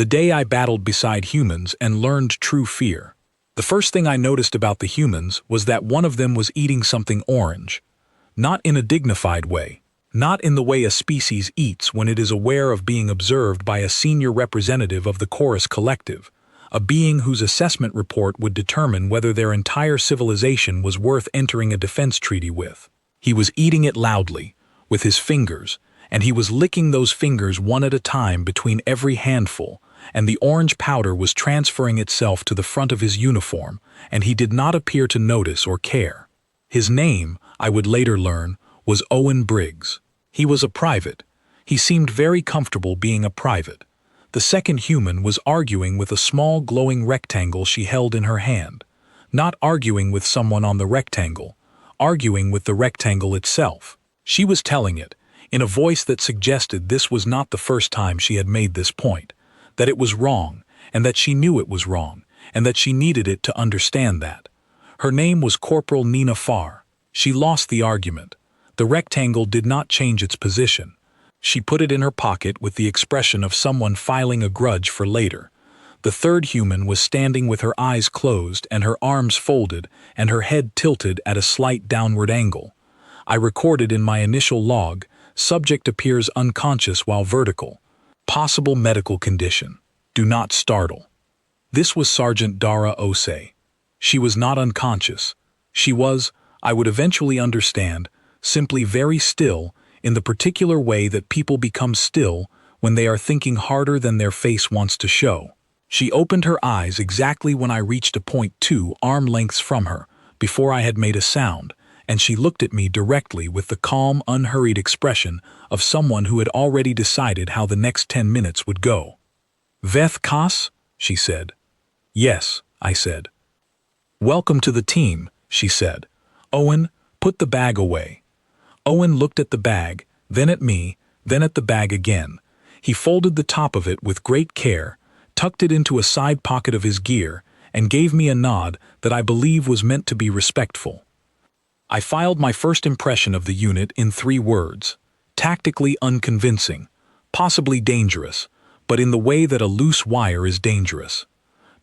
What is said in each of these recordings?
The day I battled beside humans and learned true fear. The first thing I noticed about the humans was that one of them was eating something orange. Not in a dignified way. Not in the way a species eats when it is aware of being observed by a senior representative of the Chorus Collective, a being whose assessment report would determine whether their entire civilization was worth entering a defense treaty with. He was eating it loudly, with his fingers, and he was licking those fingers one at a time between every handful, and the orange powder was transferring itself to the front of his uniform, and he did not appear to notice or care. His name, I would later learn, was Owen Briggs. He was a private. He seemed very comfortable being a private. The second human was arguing with a small glowing rectangle she held in her hand. Not arguing with someone on the rectangle, arguing with the rectangle itself. She was telling it, in a voice that suggested this was not the first time she had made this point, that it was wrong, and that she knew it was wrong, and that she needed it to understand that. Her name was Corporal Nina Farr. She lost the argument. The rectangle did not change its position. She put it in her pocket with the expression of someone filing a grudge for later. The third human was standing with her eyes closed and her arms folded and her head tilted at a slight downward angle. I recorded in my initial log, subject appears unconscious while vertical. Possible medical condition. Do not startle. This was Sergeant Dara Osei. She was not unconscious. She was, I would eventually understand, simply very still in the particular way that people become still when they are thinking harder than their face wants to show. She opened her eyes exactly when I reached a point 2 arm lengths from her, before I had made a sound, and she looked at me directly with the calm, unhurried expression of someone who had already decided how the next 10 minutes would go. "Veth Kas?" she said. "Yes," I said. "Welcome to the team," she said. "Owen, put the bag away." Owen looked at the bag, then at me, then at the bag again. He folded the top of it with great care, tucked it into a side pocket of his gear, and gave me a nod that I believe was meant to be respectful. I filed my first impression of the unit in 3 words. Tactically unconvincing, possibly dangerous, but in the way that a loose wire is dangerous.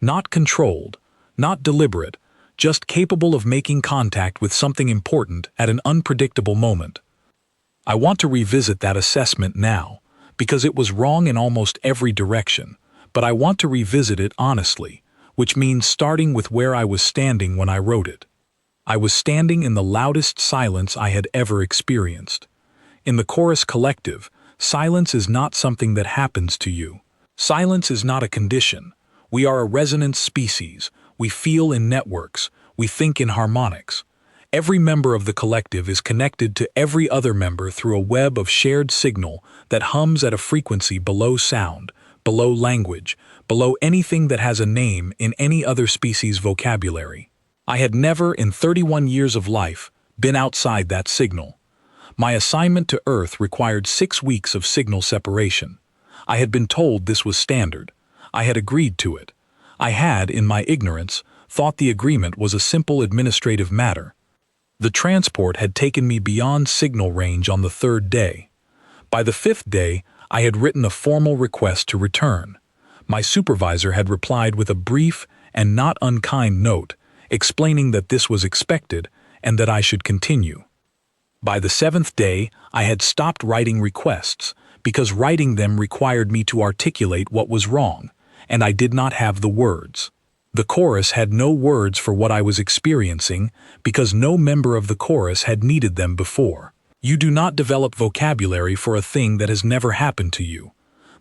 Not controlled, not deliberate, just capable of making contact with something important at an unpredictable moment. I want to revisit that assessment now, because it was wrong in almost every direction, but I want to revisit it honestly, which means starting with where I was standing when I wrote it. I was standing in the loudest silence I had ever experienced. In the Chorus Collective, silence is not something that happens to you. Silence is not a condition. We are a resonance species. We feel in networks. We think in harmonics. Every member of the collective is connected to every other member through a web of shared signal that hums at a frequency below sound, below language, below anything that has a name in any other species' vocabulary. I had never, in 31 years of life, been outside that signal. My assignment to Earth required 6 weeks of signal separation. I had been told this was standard. I had agreed to it. I had, in my ignorance, thought the agreement was a simple administrative matter. The transport had taken me beyond signal range on the 3rd day. By the 5th day, I had written a formal request to return. My supervisor had replied with a brief and not unkind note, explaining that this was expected and that I should continue. By the 7th day, I had stopped writing requests, because writing them required me to articulate what was wrong, and I did not have the words. The chorus had no words for what I was experiencing, because no member of the chorus had needed them before. You do not develop vocabulary for a thing that has never happened to you.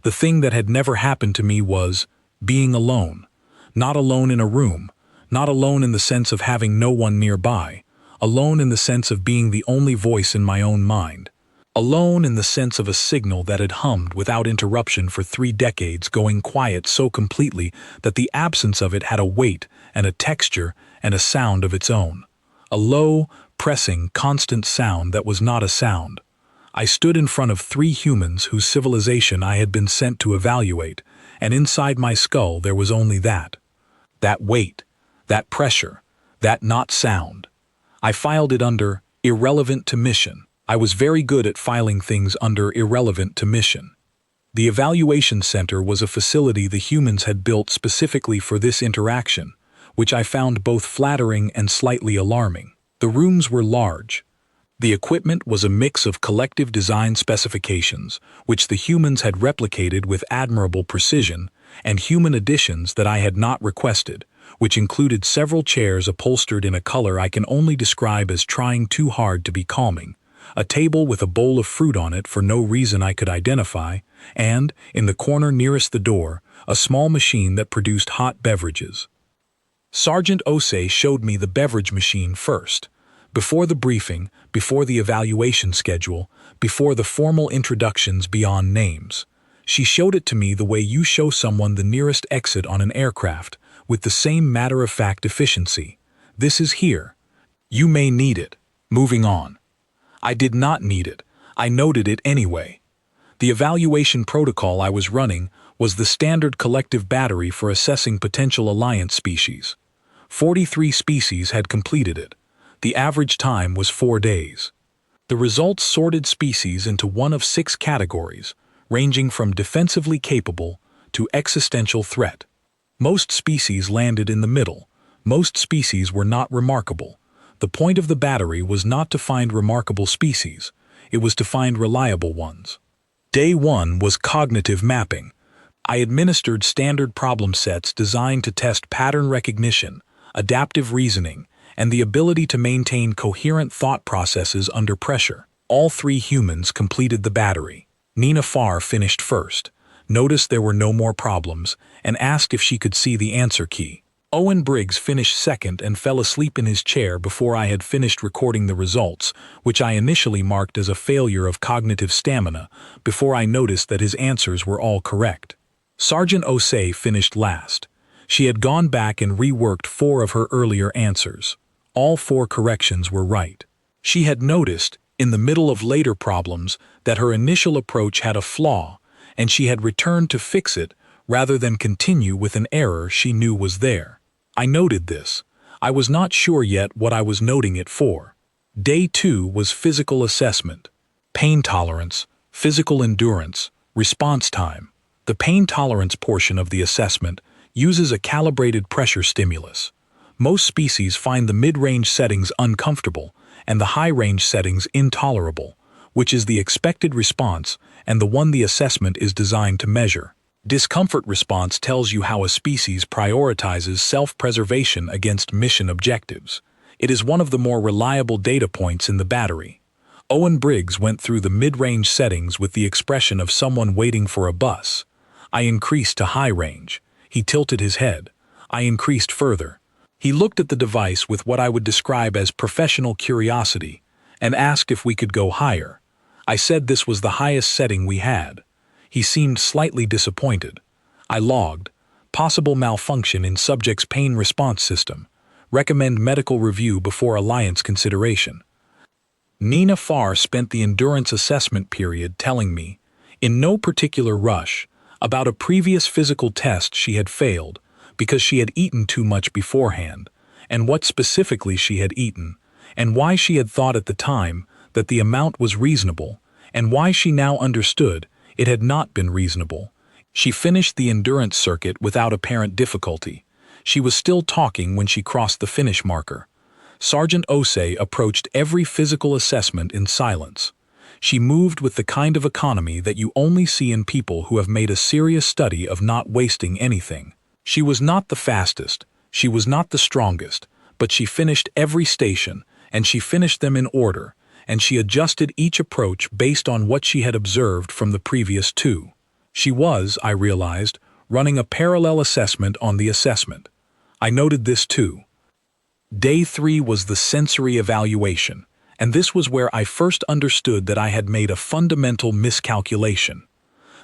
The thing that had never happened to me was being alone. Not alone in a room, not alone in the sense of having no one nearby, alone in the sense of being the only voice in my own mind, alone in the sense of a signal that had hummed without interruption for 3 decades going quiet so completely that the absence of it had a weight and a texture and a sound of its own. A low, pressing, constant sound that was not a sound. I stood in front of 3 humans whose civilization I had been sent to evaluate, and inside my skull there was only that weight, that pressure, that not sound. I filed it under irrelevant to mission. I was very good at filing things under irrelevant to mission. The evaluation center was a facility the humans had built specifically for this interaction, which I found both flattering and slightly alarming. The rooms were large. The equipment was a mix of collective design specifications, which the humans had replicated with admirable precision, and human additions that I had not requested, which included several chairs upholstered in a color I can only describe as trying too hard to be calming, a table with a bowl of fruit on it for no reason I could identify, and, in the corner nearest the door, a small machine that produced hot beverages. Sergeant Osei showed me the beverage machine first. Before the briefing, before the evaluation schedule, before the formal introductions beyond names. She showed it to me the way you show someone the nearest exit on an aircraft, with the same matter-of-fact efficiency. This is here. You may need it. Moving on. I did not need it. I noted it anyway. The evaluation protocol I was running was the standard collective battery for assessing potential alliance species. 43 species had completed it. The average time was 4 days. The results sorted species into one of 6 categories, ranging from defensively capable to existential threat. Most species landed in the middle. Most species were not remarkable. The point of the battery was not to find remarkable species. It was to find reliable ones. Day 1 was cognitive mapping. I administered standard problem sets designed to test pattern recognition, adaptive reasoning, and the ability to maintain coherent thought processes under pressure. All 3 humans completed the battery. Nina Farr finished first, noticed there were no more problems, and asked if she could see the answer key. Owen Briggs finished second and fell asleep in his chair before I had finished recording the results, which I initially marked as a failure of cognitive stamina, before I noticed that his answers were all correct. Sergeant Osei finished last. She had gone back and reworked 4 of her earlier answers. All 4 corrections were right. She had noticed, in the middle of later problems, that her initial approach had a flaw, and she had returned to fix it rather than continue with an error she knew was there. I noted this. I was not sure yet what I was noting it for. Day 2 was physical assessment, pain tolerance, physical endurance, response time. The pain tolerance portion of the assessment uses a calibrated pressure stimulus. Most species find the mid-range settings uncomfortable and the high-range settings intolerable, which is the expected response and the one the assessment is designed to measure. Discomfort response tells you how a species prioritizes self-preservation against mission objectives. It is one of the more reliable data points in the battery. Owen Briggs went through the mid-range settings with the expression of someone waiting for a bus. I increased to high range. He tilted his head. I increased further. He looked at the device with what I would describe as professional curiosity and asked if we could go higher. I said this was the highest setting we had. He seemed slightly disappointed. I logged. Possible malfunction in subject's pain response system. Recommend medical review before alliance consideration. Nina Farr spent the endurance assessment period telling me, in no particular rush, about a previous physical test she had failed because she had eaten too much beforehand, and what specifically she had eaten, and why she had thought at the time that the amount was reasonable, and why she now understood it had not been reasonable. She finished the endurance circuit without apparent difficulty. She was still talking when she crossed the finish marker. Sergeant Osei approached every physical assessment in silence. She moved with the kind of economy that you only see in people who have made a serious study of not wasting anything. She was not the fastest, she was not the strongest, but she finished every station, and she finished them in order, and she adjusted each approach based on what she had observed from the previous 2. She was, I realized, running a parallel assessment on the assessment. I noted this too. Day 3 was the sensory evaluation, and this was where I first understood that I had made a fundamental miscalculation.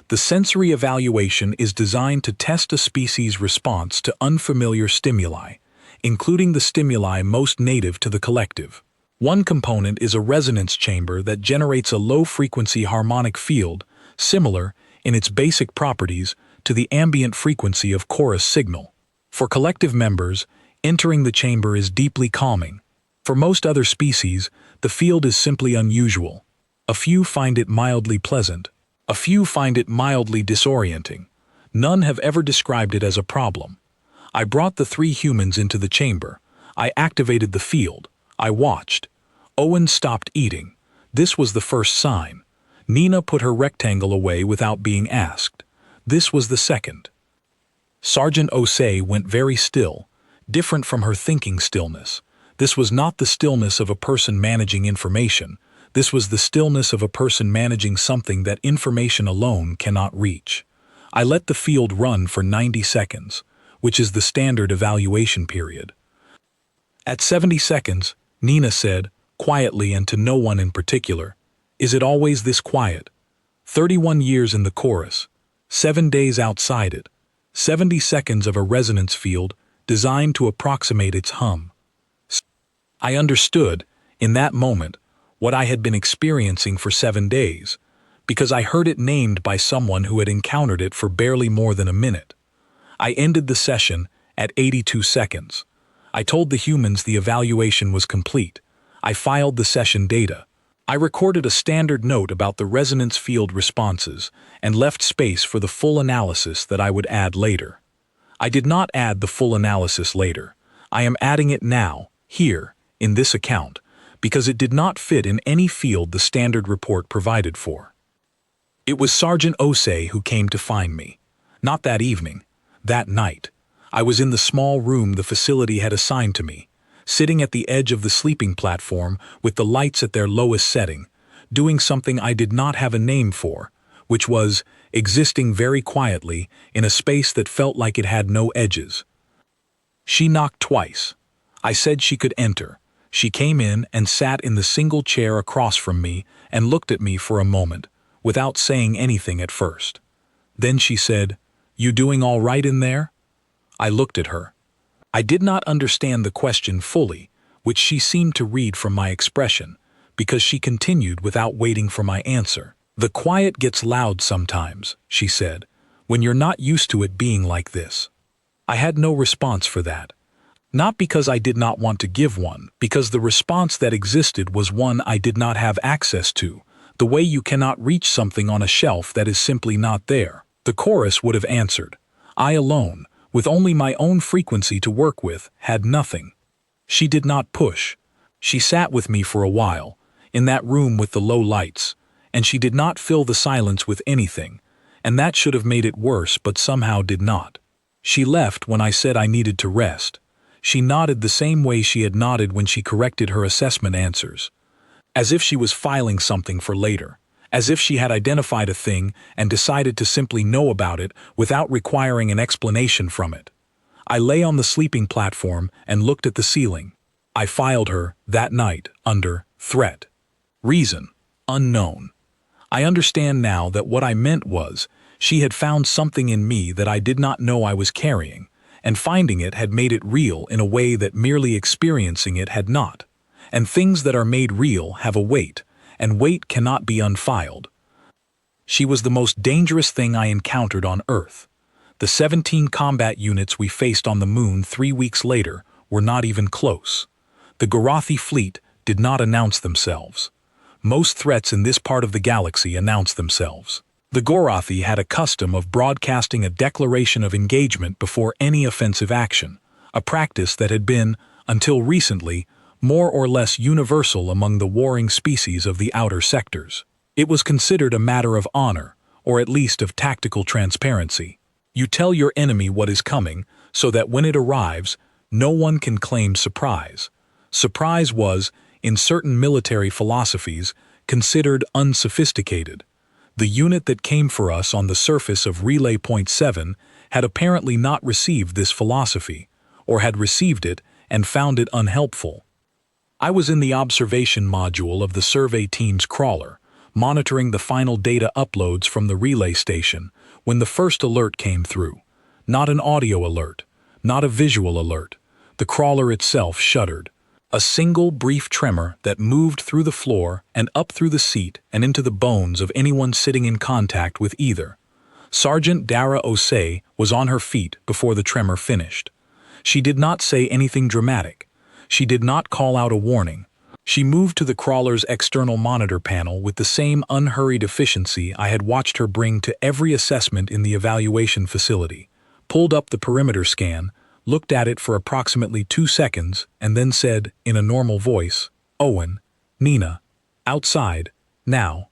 The sensory evaluation is designed to test a species' response to unfamiliar stimuli, including the stimuli most native to the collective. One component is a resonance chamber that generates a low-frequency harmonic field, similar, in its basic properties, to the ambient frequency of chorus signal. For collective members, entering the chamber is deeply calming. For most other species, the field is simply unusual. A few find it mildly pleasant. A few find it mildly disorienting. None have ever described it as a problem. I brought the 3 humans into the chamber. I activated the field. I watched. Owen stopped eating. This was the first sign. Nina put her rectangle away without being asked. This was the second. Sergeant Osei went very still, different from her thinking stillness. This was not the stillness of a person managing information. This was the stillness of a person managing something that information alone cannot reach. I let the field run for 90 seconds, which is the standard evaluation period. At 70 seconds, Nina said, quietly and to no one in particular, "Is it always this quiet?" 31 years in the chorus, 7 days outside it, 70 seconds of a resonance field designed to approximate its hum. I understood, in that moment, what I had been experiencing for 7 days, because I heard it named by someone who had encountered it for barely more than a minute. I ended the session at 82 seconds. I told the humans the evaluation was complete. I filed the session data. I recorded a standard note about the resonance field responses and left space for the full analysis that I would add later. I did not add the full analysis later. I am adding it now, here, in this account, because it did not fit in any field the standard report provided for. It was Sergeant Osei who came to find me. Not that evening, that night. I was in the small room the facility had assigned to me, sitting at the edge of the sleeping platform with the lights at their lowest setting, doing something I did not have a name for, which was existing very quietly in a space that felt like it had no edges. She knocked twice. I said she could enter. She came in and sat in the single chair across from me and looked at me for a moment, without saying anything at first. Then she said, "You doing all right in there?" I looked at her. I did not understand the question fully, which she seemed to read from my expression, because she continued without waiting for my answer. "The quiet gets loud sometimes," she said, "when you're not used to it being like this." I had no response for that. Not because I did not want to give one, because the response that existed was one I did not have access to, the way you cannot reach something on a shelf that is simply not there. The chorus would have answered. I alone, with only my own frequency to work with, had nothing. She did not push. She sat with me for a while, in that room with the low lights, and she did not fill the silence with anything, and that should have made it worse but somehow did not. She left when I said I needed to rest. She nodded the same way she had nodded when she corrected her assessment answers, as if she was filing something for later, as if she had identified a thing and decided to simply know about it without requiring an explanation from it. I lay on the sleeping platform and looked at the ceiling. I filed her, that night, under threat. Reason, unknown. I understand now that what I meant was, she had found something in me that I did not know I was carrying, and finding it had made it real in a way that merely experiencing it had not. And things that are made real have a weight, and weight cannot be unfiled. She was the most dangerous thing I encountered on Earth. The 17 combat units we faced on the moon 3 weeks later were not even close. The Garathi fleet did not announce themselves. Most threats in this part of the galaxy announce themselves. The Garathi had a custom of broadcasting a declaration of engagement before any offensive action, a practice that had been, until recently, more or less universal among the warring species of the outer sectors. It was considered a matter of honor, or at least of tactical transparency. You tell your enemy what is coming, so that when it arrives, no one can claim surprise. Surprise was, in certain military philosophies, considered unsophisticated. The unit that came for us on the surface of Relay Point 7 had apparently not received this philosophy, or had received it and found it unhelpful. I was in the observation module of the survey team's crawler, monitoring the final data uploads from the relay station, when the first alert came through. Not an audio alert, not a visual alert. The crawler itself shuddered. A single brief tremor that moved through the floor and up through the seat and into the bones of anyone sitting in contact with either. Sergeant Dara Osei was on her feet before the tremor finished. She did not say anything dramatic. She did not call out a warning. She moved to the crawler's external monitor panel with the same unhurried efficiency I had watched her bring to every assessment in the evaluation facility, pulled up the perimeter scan, looked at it for approximately 2 seconds, and then said, in a normal voice, "Owen, Nina, outside, now."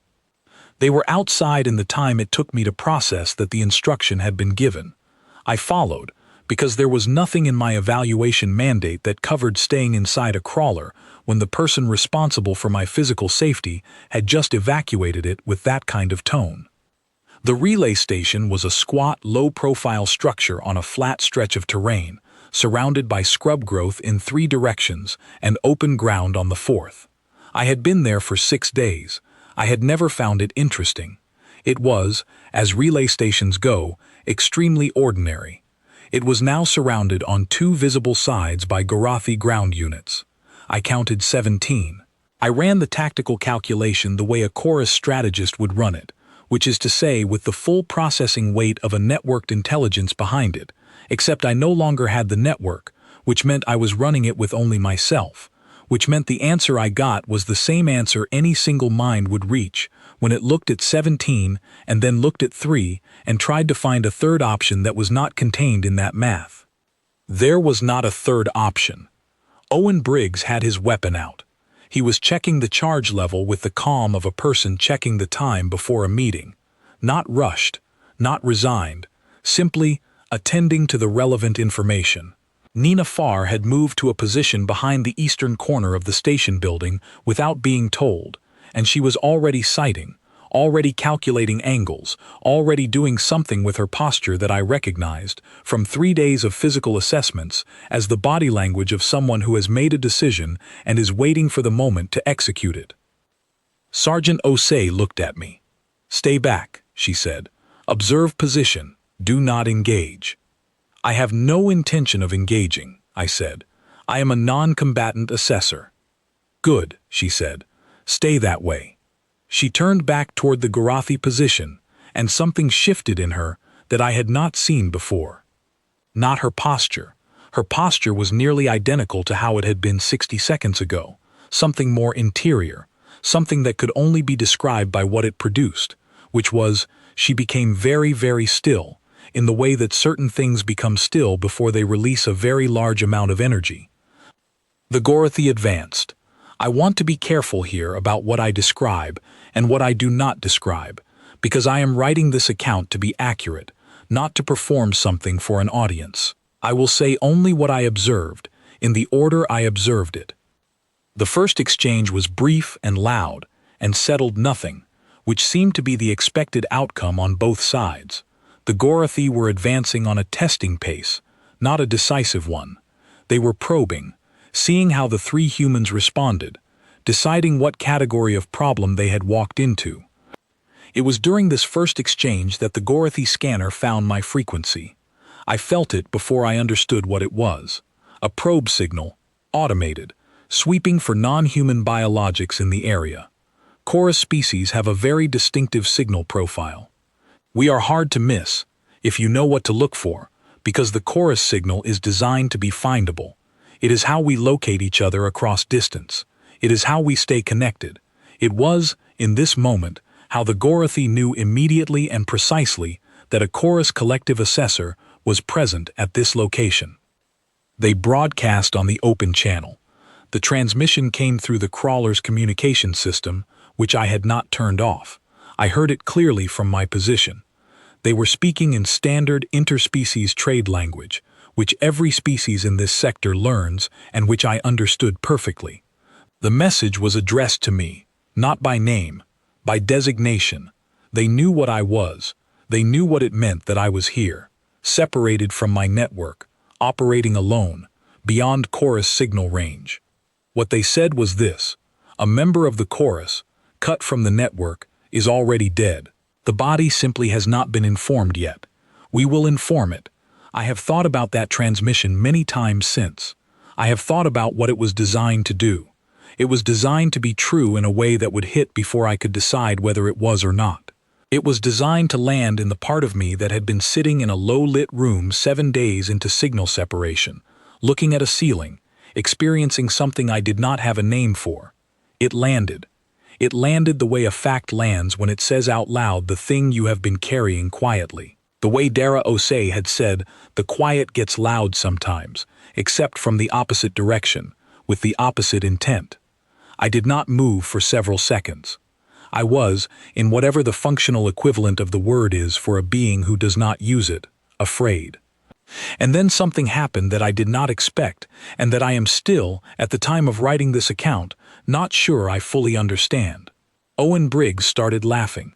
They were outside in the time it took me to process that the instruction had been given. I followed, because there was nothing in my evaluation mandate that covered staying inside a crawler when the person responsible for my physical safety had just evacuated it with that kind of tone. The relay station was a squat, low-profile structure on a flat stretch of terrain, surrounded by scrub growth in 3 directions and open ground on the 4th. I had been there for 6 days. I had never found it interesting. It was, as relay stations go, extremely ordinary. It was now surrounded on 2 visible sides by Gorathi ground units. I counted 17. I ran the tactical calculation the way a chorus strategist would run it, which is to say with the full processing weight of a networked intelligence behind it, except I no longer had the network, which meant I was running it with only myself, which meant the answer I got was the same answer any single mind would reach when it looked at 17 and then looked at 3 and tried to find a third option that was not contained in that math. There was not a third option. Owen Briggs had his weapon out. He was checking the charge level with the calm of a person checking the time before a meeting. Not rushed, not resigned, simply attending to the relevant information. Nina Farr had moved to a position behind the eastern corner of the station building without being told, and she was already sighting, already calculating angles, already doing something with her posture that I recognized, from 3 days of physical assessments, as the body language of someone who has made a decision and is waiting for the moment to execute it. Sergeant Osei looked at me. "Stay back," she said. "Observe position. Do not engage." "I have no intention of engaging," I said. "I am a non-combatant assessor." "Good," she said. "Stay that way." She turned back toward the Gorathi position, and something shifted in her that I had not seen before. Not her posture. Her posture was nearly identical to how it had been 60 seconds ago. Something more interior, something that could only be described by what it produced, which was, she became very, very still, in the way that certain things become still before they release a very large amount of energy. The Gorathi advanced. I want to be careful here about what I describe and what I do not describe, because I am writing this account to be accurate, not to perform something for an audience. I will say only what I observed, in the order I observed it. The first exchange was brief and loud, and settled nothing, which seemed to be the expected outcome on both sides. The Gorathi were advancing on a testing pace, not a decisive one. They were probing, seeing how the 3 humans responded, deciding what category of problem they had walked into. It was during this first exchange that the Gorathi scanner found my frequency. I felt it before I understood what it was. A probe signal, automated, sweeping for non-human biologics in the area. Chorus species have a very distinctive signal profile. We are hard to miss, if you know what to look for, because the chorus signal is designed to be findable. It is how we locate each other across distance. It is how we stay connected. It was, in this moment, how the Gorathi knew immediately and precisely that a chorus collective assessor was present at this location. They broadcast on the open channel. The transmission came through the crawler's communication system, which I had not turned off. I heard it clearly from my position. They were speaking in standard interspecies trade language, which every species in this sector learns and which I understood perfectly. The message was addressed to me, not by name, by designation. They knew what I was. They knew what it meant that I was here, separated from my network, operating alone, beyond chorus signal range. What they said was this: a member of the chorus, cut from the network, is already dead. The body simply has not been informed yet. We will inform it. I have thought about that transmission many times since. I have thought about what it was designed to do. It was designed to be true in a way that would hit before I could decide whether it was or not. It was designed to land in the part of me that had been sitting in a low-lit room 7 days into signal separation, looking at a ceiling, experiencing something I did not have a name for. It landed. It landed the way a fact lands when it says out loud the thing you have been carrying quietly. The way Dara Osei had said, the quiet gets loud sometimes, except from the opposite direction, with the opposite intent. I did not move for several seconds. I was, in whatever the functional equivalent of the word is for a being who does not use it, afraid. And then something happened that I did not expect, and that I am still, at the time of writing this account, not sure I fully understand. Owen Briggs started laughing.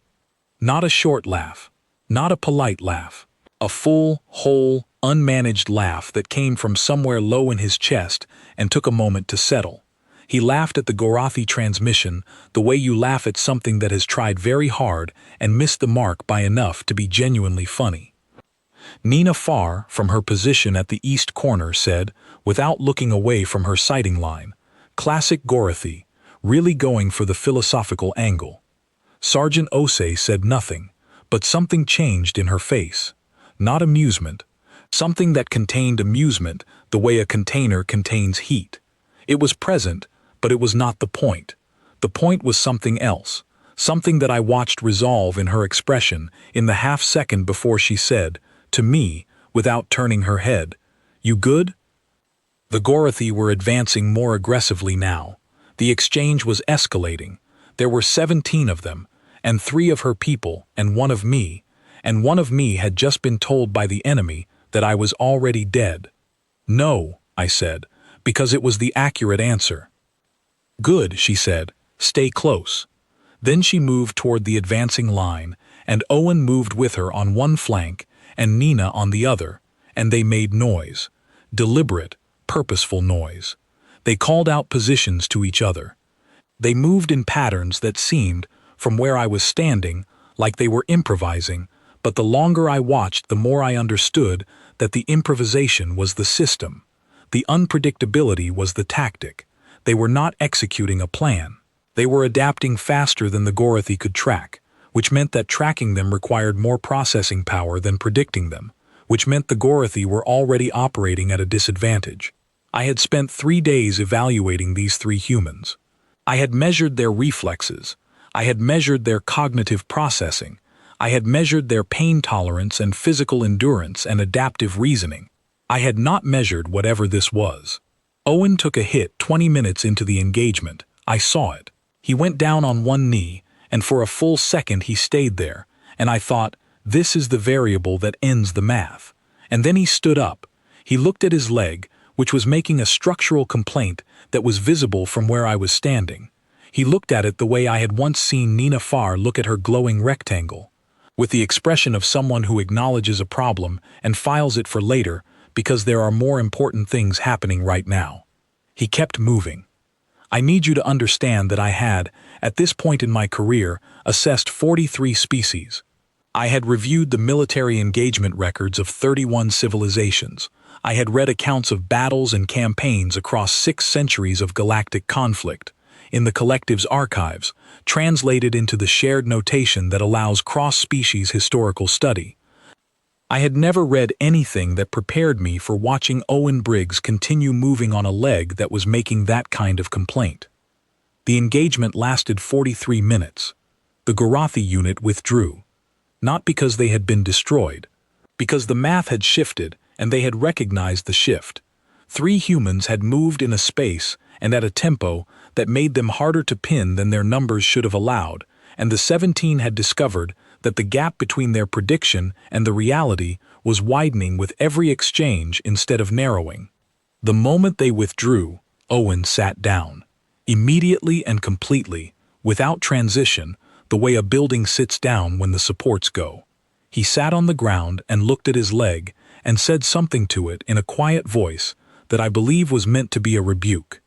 Not a short laugh. Not a polite laugh. A full, whole, unmanaged laugh that came from somewhere low in his chest and took a moment to settle. He laughed at the Gorathi transmission the way you laugh at something that has tried very hard and missed the mark by enough to be genuinely funny. Nina Farr, from her position at the east corner, said, without looking away from her sighting line, "Classic Gorathi, really going for the philosophical angle." Sergeant Osei said nothing, but something changed in her face. Not amusement. Something that contained amusement the way a container contains heat. It was present, but it was not the point. The point was something else, something that I watched resolve in her expression in the half-second before she said, to me, without turning her head, "You good?" The Gorathi were advancing more aggressively now. The exchange was escalating. There were 17 of them, and 3 of her people, and 1 of me, and 1 of me had just been told by the enemy that I was already dead. "No," I said, because it was the accurate answer. "Good," she said, "stay close." Then she moved toward the advancing line, and Owen moved with her on one flank and Nina on the other, and they made noise. Deliberate, purposeful noise. They called out positions to each other. They moved in patterns that seemed, from where I was standing, like they were improvising, but the longer I watched the more I understood that the improvisation was the system. The unpredictability was the tactic. They were not executing a plan. They were adapting faster than the Gorathi could track, which meant that tracking them required more processing power than predicting them, which meant the Gorathi were already operating at a disadvantage. I had spent 3 days evaluating these 3 humans. I had measured their reflexes. I had measured their cognitive processing. I had measured their pain tolerance and physical endurance and adaptive reasoning. I had not measured whatever this was. Owen took a hit 20 minutes into the engagement. I saw it. He went down on one knee, and for a full second he stayed there, and I thought, this is the variable that ends the math. And then he stood up. He looked at his leg, which was making a structural complaint that was visible from where I was standing. He looked at it the way I had once seen Nina Farr look at her glowing rectangle, with the expression of someone who acknowledges a problem and files it for later because there are more important things happening right now. He kept moving. I need you to understand that I had, at this point in my career, assessed 43 species. I had reviewed the military engagement records of 31 civilizations. I had read accounts of battles and campaigns across 6 centuries of galactic conflict, in the collective's archives, translated into the shared notation that allows cross-species historical study. I had never read anything that prepared me for watching Owen Briggs continue moving on a leg that was making that kind of complaint. The engagement lasted 43 minutes. The Gorathi unit withdrew. Not because they had been destroyed, because the math had shifted and they had recognized the shift. 3 humans had moved in a space and at a tempo that made them harder to pin than their numbers should have allowed, and the 17 had discovered that the gap between their prediction and the reality was widening with every exchange instead of narrowing. The moment they withdrew, Owen sat down. Immediately and completely, without transition, the way a building sits down when the supports go. He sat on the ground and looked at his leg and said something to it in a quiet voice that I believe was meant to be a rebuke.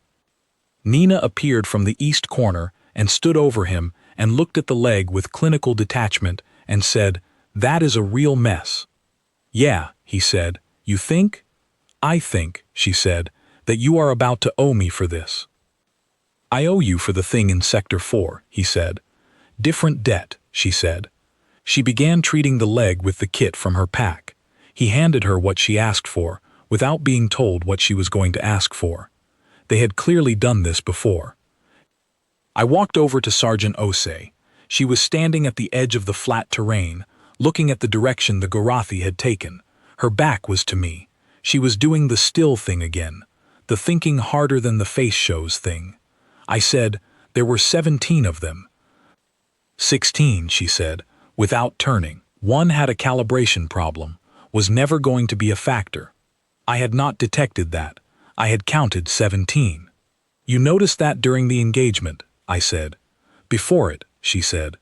Nina appeared from the east corner and stood over him and looked at the leg with clinical detachment and said, "That is a real mess." "Yeah," he said. "You think?" "I think," she said, "that you are about to owe me for this." "I owe you for the thing in Sector 4, he said. "Different debt," she said. She began treating the leg with the kit from her pack. He handed her what she asked for, without being told what she was going to ask for. They had clearly done this before. I walked over to Sergeant Osei. She was standing at the edge of the flat terrain, looking at the direction the Gorathi had taken. Her back was to me. She was doing the still thing again, the thinking harder than the face shows thing. I said, "There were 17 of them." 16, she said, without turning. One had a calibration problem, was never going to be a factor. I had not detected that. I had counted 17. "You noticed that during the engagement," I said. "Before it," she said.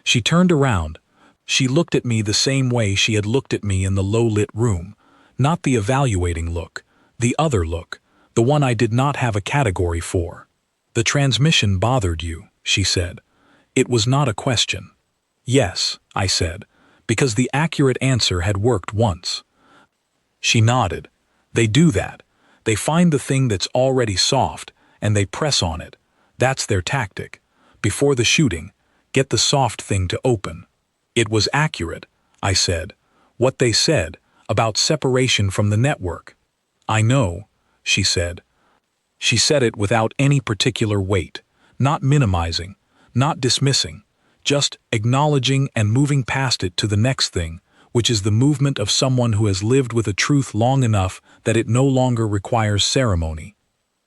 She turned around. She looked at me the same way she had looked at me in the low-lit room. Not the evaluating look, the other look, the one I did not have a category for. "The transmission bothered you," she said. It was not a question. "Yes," I said, because the accurate answer had worked once. She nodded. "They do that. They find the thing that's already soft, and they press on it. That's their tactic. Before the shooting, get the soft thing to open." "It was accurate," I said. "What they said, about separation from the network." "I know," she said. She said it without any particular weight, not minimizing, not dismissing, just acknowledging and moving past it to the next thing, which is the movement of someone who has lived with a truth long enough that it no longer requires ceremony.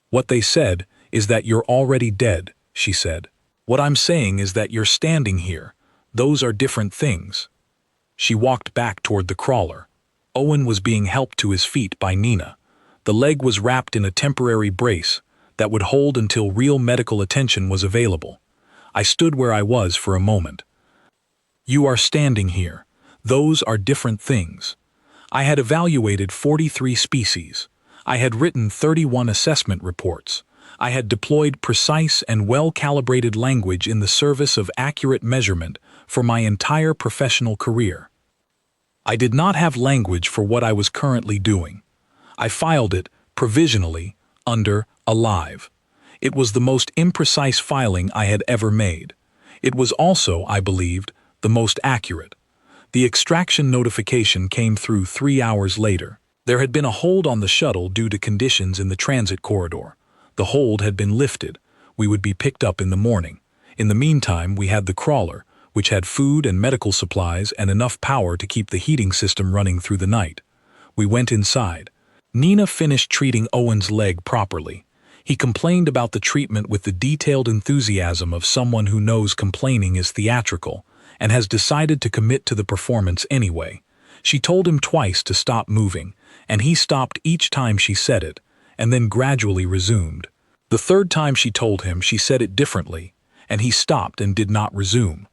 "What they said is that you're already dead," she said. "What I'm saying is that you're standing here. Those are different things." She walked back toward the crawler. Owen was being helped to his feet by Nina. The leg was wrapped in a temporary brace that would hold until real medical attention was available. I stood where I was for a moment. "You are standing here. Those are different things." I had evaluated 43 species. I had written 31 assessment reports. I had deployed precise and well-calibrated language in the service of accurate measurement for my entire professional career. I did not have language for what I was currently doing. I filed it, provisionally, under alive. It was the most imprecise filing I had ever made. It was also, I believed, the most accurate. The extraction notification came through 3 hours later. There had been a hold on the shuttle due to conditions in the transit corridor. The hold had been lifted. We would be picked up in the morning. In the meantime, we had the crawler, which had food and medical supplies and enough power to keep the heating system running through the night. We went inside. Nina finished treating Owen's leg properly. He complained about the treatment with the detailed enthusiasm of someone who knows complaining is theatrical and has decided to commit to the performance anyway. She told him twice to stop moving, and he stopped each time she said it, and then gradually resumed. The third time she told him, she said it differently, and he stopped and did not resume.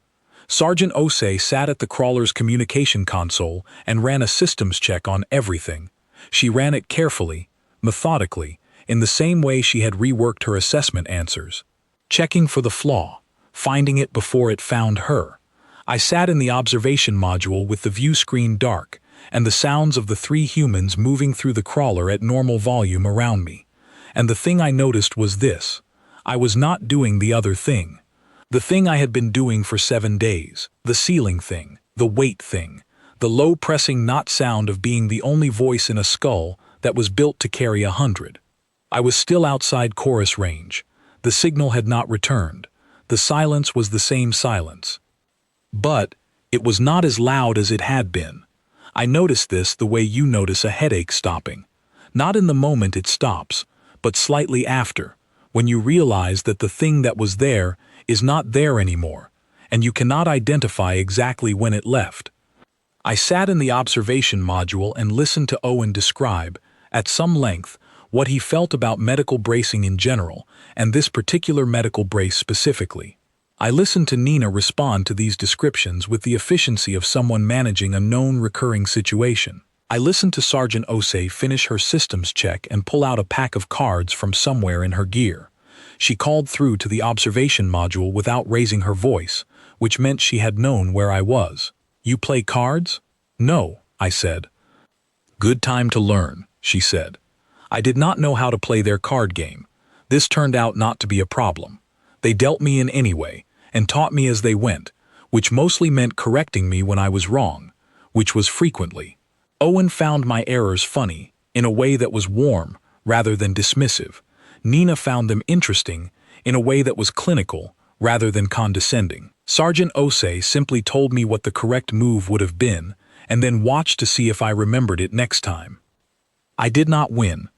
Sergeant Osei sat at the crawler's communication console and ran a systems check on everything. She ran it carefully, methodically, in the same way she had reworked her assessment answers, checking for the flaw, finding it before it found her. I sat in the observation module with the view screen dark, and the sounds of the 3 humans moving through the crawler at normal volume around me. And the thing I noticed was this: I was not doing the other thing. The thing I had been doing for 7 days, the ceiling thing, the weight thing, the low-pressing not sound of being the only voice in a skull that was built to carry 100. I was still outside chorus range. The signal had not returned. The silence was the same silence. But it was not as loud as it had been. I noticed this the way you notice a headache stopping. Not in the moment it stops, but slightly after, when you realize that the thing that was there is not there anymore, and you cannot identify exactly when it left. I sat in the observation module and listened to Owen describe, at some length, what he felt about medical bracing in general, and this particular medical brace specifically. I listened to Nina respond to these descriptions with the efficiency of someone managing a known recurring situation. I listened to Sergeant Osei finish her systems check and pull out a pack of cards from somewhere in her gear. She called through to the observation module without raising her voice, which meant she had known where I was. "You play cards?" "No," I said. "Good time to learn," she said. I did not know how to play their card game. This turned out not to be a problem. They dealt me in anyway, and taught me as they went, which mostly meant correcting me when I was wrong, which was frequently. Owen found my errors funny, in a way that was warm, rather than dismissive. Nina found them interesting, in a way that was clinical, rather than condescending. Sergeant Osei simply told me what the correct move would have been, and then watched to see if I remembered it next time. I did not win.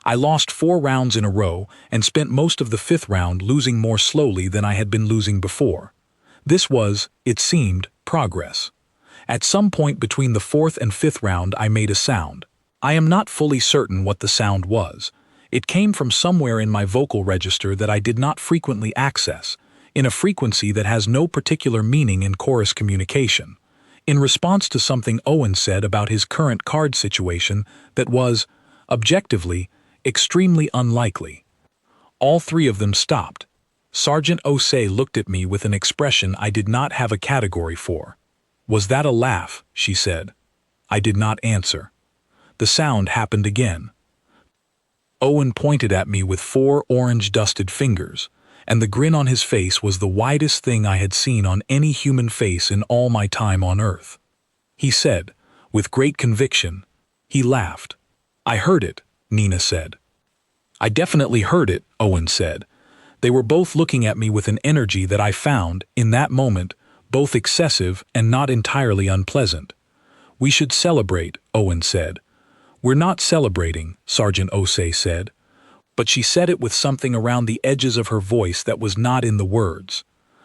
I lost 4 rounds in a row and spent most of the 5th round losing more slowly than I had been losing before. This was, it seemed, progress. At some point between the 4th and 5th round I made a sound. I am not fully certain what the sound was. It came from somewhere in my vocal register that I did not frequently access, in a frequency that has no particular meaning in chorus communication, in response to something Owen said about his current card situation that was, objectively, extremely unlikely. All 3 of them stopped. Sergeant Osei looked at me with an expression I did not have a category for. "Was that a laugh?" she said. I did not answer. The sound happened again. Owen pointed at me with 4 orange-dusted fingers, and the grin on his face was the widest thing I had seen on any human face in all my time on Earth. He said, with great conviction, he laughed. "I heard it," Nina said. "I definitely heard it," Owen said. They were both looking at me with an energy that I found, in that moment, both excessive and not entirely unpleasant. "We should celebrate," Owen said. "We're not celebrating," Sergeant Osei said. But she said it with something around the edges of her voice that was not in the words.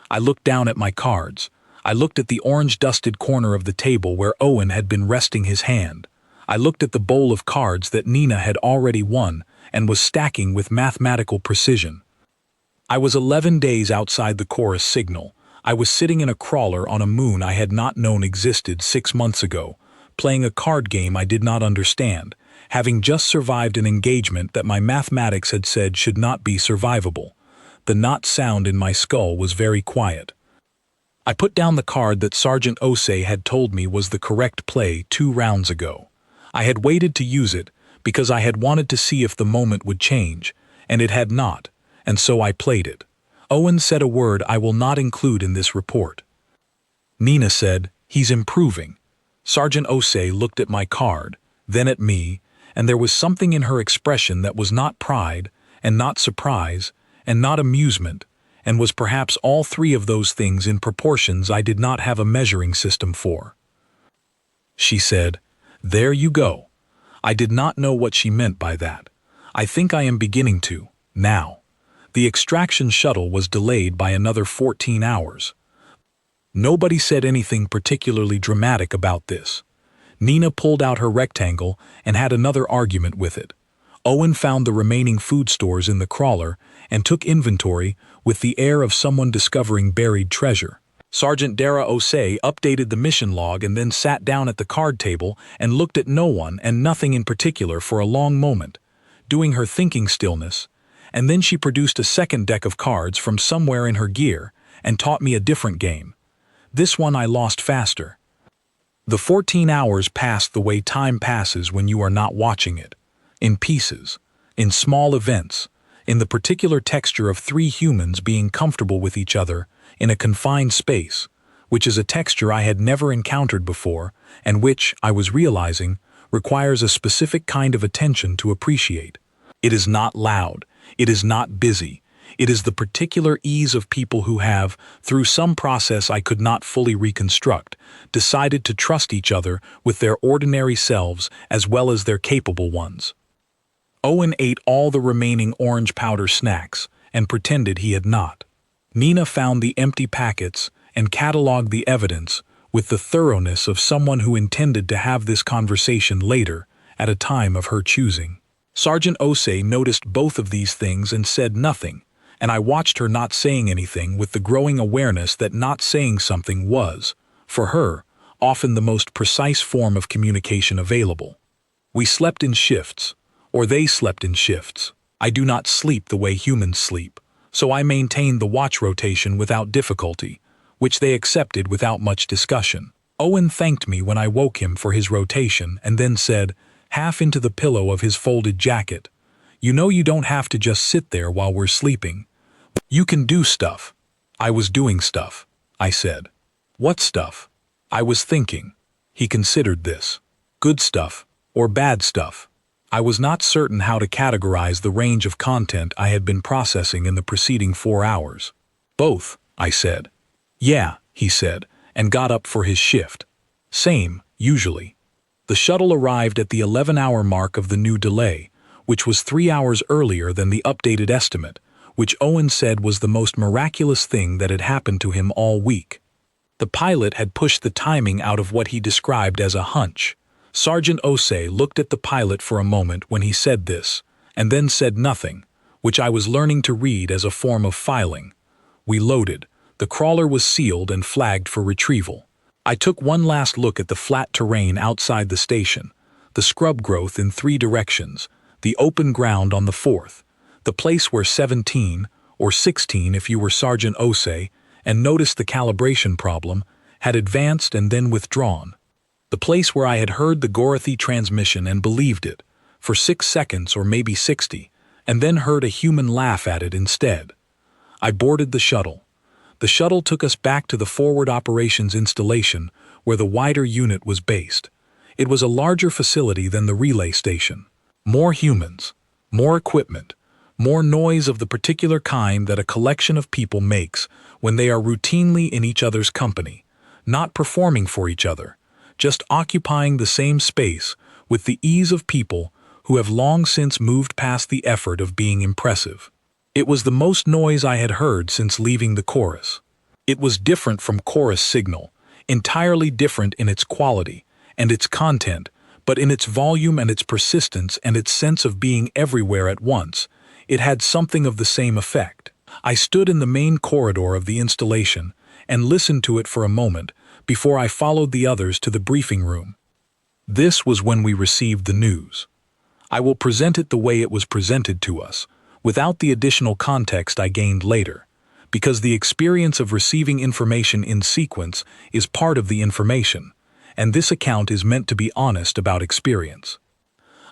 I looked down at my cards. I looked at the orange-dusted corner of the table where Owen had been resting his hand. I looked at the bowl of cards that Nina had already won and was stacking with mathematical precision. I was 11 days outside the chorus signal. I was sitting in a crawler on a moon I had not known existed 6 months ago, playing a card game I did not understand, having just survived an engagement that my mathematics had said should not be survivable. The knot sound in my skull was very quiet. I put down the card that Sergeant Osei had told me was the correct play 2 rounds ago. I had waited to use it because I had wanted to see if the moment would change, and it had not, and so I played it. Owen said a word I will not include in this report. Nina said, "He's improving." Sergeant Osei looked at my card, then at me, and there was something in her expression that was not pride, and not surprise, and not amusement, and was perhaps all 3 of those things in proportions I did not have a measuring system for. She said, "There you go." I did not know what she meant by that. I think I am beginning to, now. The extraction shuttle was delayed by another 14 hours. Nobody said anything particularly dramatic about this. Nina pulled out her rectangle and had another argument with it. Owen found the remaining food stores in the crawler and took inventory with the air of someone discovering buried treasure. Sergeant Dara Osei updated the mission log and then sat down at the card table and looked at no one and nothing in particular for a long moment, doing her thinking stillness, and then she produced a second deck of cards from somewhere in her gear and taught me a different game. This one I lost faster. The 14 hours passed the way time passes when you are not watching it, in pieces, in small events, in the particular texture of 3 humans being comfortable with each other in a confined space, which is a texture I had never encountered before and which, I was realizing, requires a specific kind of attention to appreciate. It is not loud, it is not busy, it is the particular ease of people who have, through some process I could not fully reconstruct, decided to trust each other with their ordinary selves as well as their capable ones. Owen ate all the remaining orange powder snacks and pretended he had not. Nina found the empty packets and cataloged the evidence with the thoroughness of someone who intended to have this conversation later at a time of her choosing. Sergeant Osei noticed both of these things and said nothing, and I watched her not saying anything with the growing awareness that not saying something was, for her, often the most precise form of communication available. We slept in shifts, or they slept in shifts. I do not sleep the way humans sleep, so I maintained the watch rotation without difficulty, which they accepted without much discussion. Owen thanked me when I woke him for his rotation and then said, half into the pillow of his folded jacket, "You know you don't have to just sit there while we're sleeping. You can do stuff." I was doing stuff, I said. "What stuff?" I was thinking. He considered this. Good stuff, or bad stuff. I was not certain how to categorize the range of content I had been processing in the preceding 4 hours. Both, I said. Yeah, he said, and got up for his shift. Same, usually. The shuttle arrived at the 11-hour mark of the new delay, which was 3 hours earlier than the updated estimate, which Owen said was the most miraculous thing that had happened to him all week. The pilot had pushed the timing out of what he described as a hunch. Sergeant Osei looked at the pilot for a moment when he said this, and then said nothing, which I was learning to read as a form of filing. We loaded. The crawler was sealed and flagged for retrieval. I took one last look at the flat terrain outside the station, the scrub growth in 3 directions, the open ground on the 4th, the place where 17, or 16 if you were Sergeant Osei, and noticed the calibration problem, had advanced and then withdrawn. The place where I had heard the Gorathi transmission and believed it, for 6 seconds or maybe 60, and then heard a human laugh at it instead. I boarded the shuttle. The shuttle took us back to the forward operations installation where the wider unit was based. It was a larger facility than the relay station. More humans, more equipment, more noise of the particular kind that a collection of people makes when they are routinely in each other's company, not performing for each other, just occupying the same space with the ease of people who have long since moved past the effort of being impressive. It was the most noise I had heard since leaving the chorus. It was different from chorus signal, entirely different in its quality and its content, but in its volume and its persistence and its sense of being everywhere at once, it had something of the same effect. I stood in the main corridor of the installation and listened to it for a moment before I followed the others to the briefing room. This was when we received the news. I will present it the way it was presented to us, without the additional context I gained later, because the experience of receiving information in sequence is part of the information, and this account is meant to be honest about experience.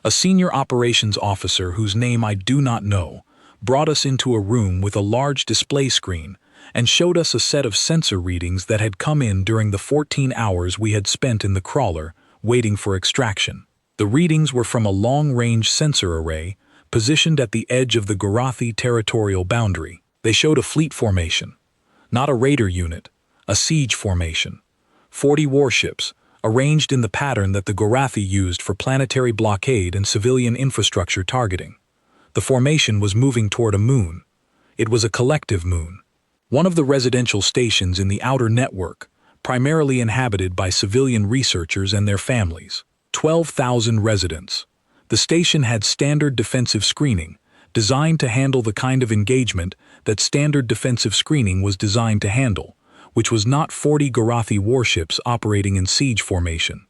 A senior operations officer whose name I do not know brought us into a room with a large display screen and showed us a set of sensor readings that had come in during the 14 hours we had spent in the crawler waiting for extraction. The readings were from a long-range sensor array positioned at the edge of the Gorathi territorial boundary. They showed a fleet formation, not a raider unit, a siege formation. 40 warships, arranged in the pattern that the Gorathi used for planetary blockade and civilian infrastructure targeting. The formation was moving toward a moon. It was a collective moon, one of the residential stations in the outer network, primarily inhabited by civilian researchers and their families. 12,000 residents. The station had standard defensive screening, designed to handle the kind of engagement that standard defensive screening was designed to handle, which was not 40 Gorathi warships operating in siege formation.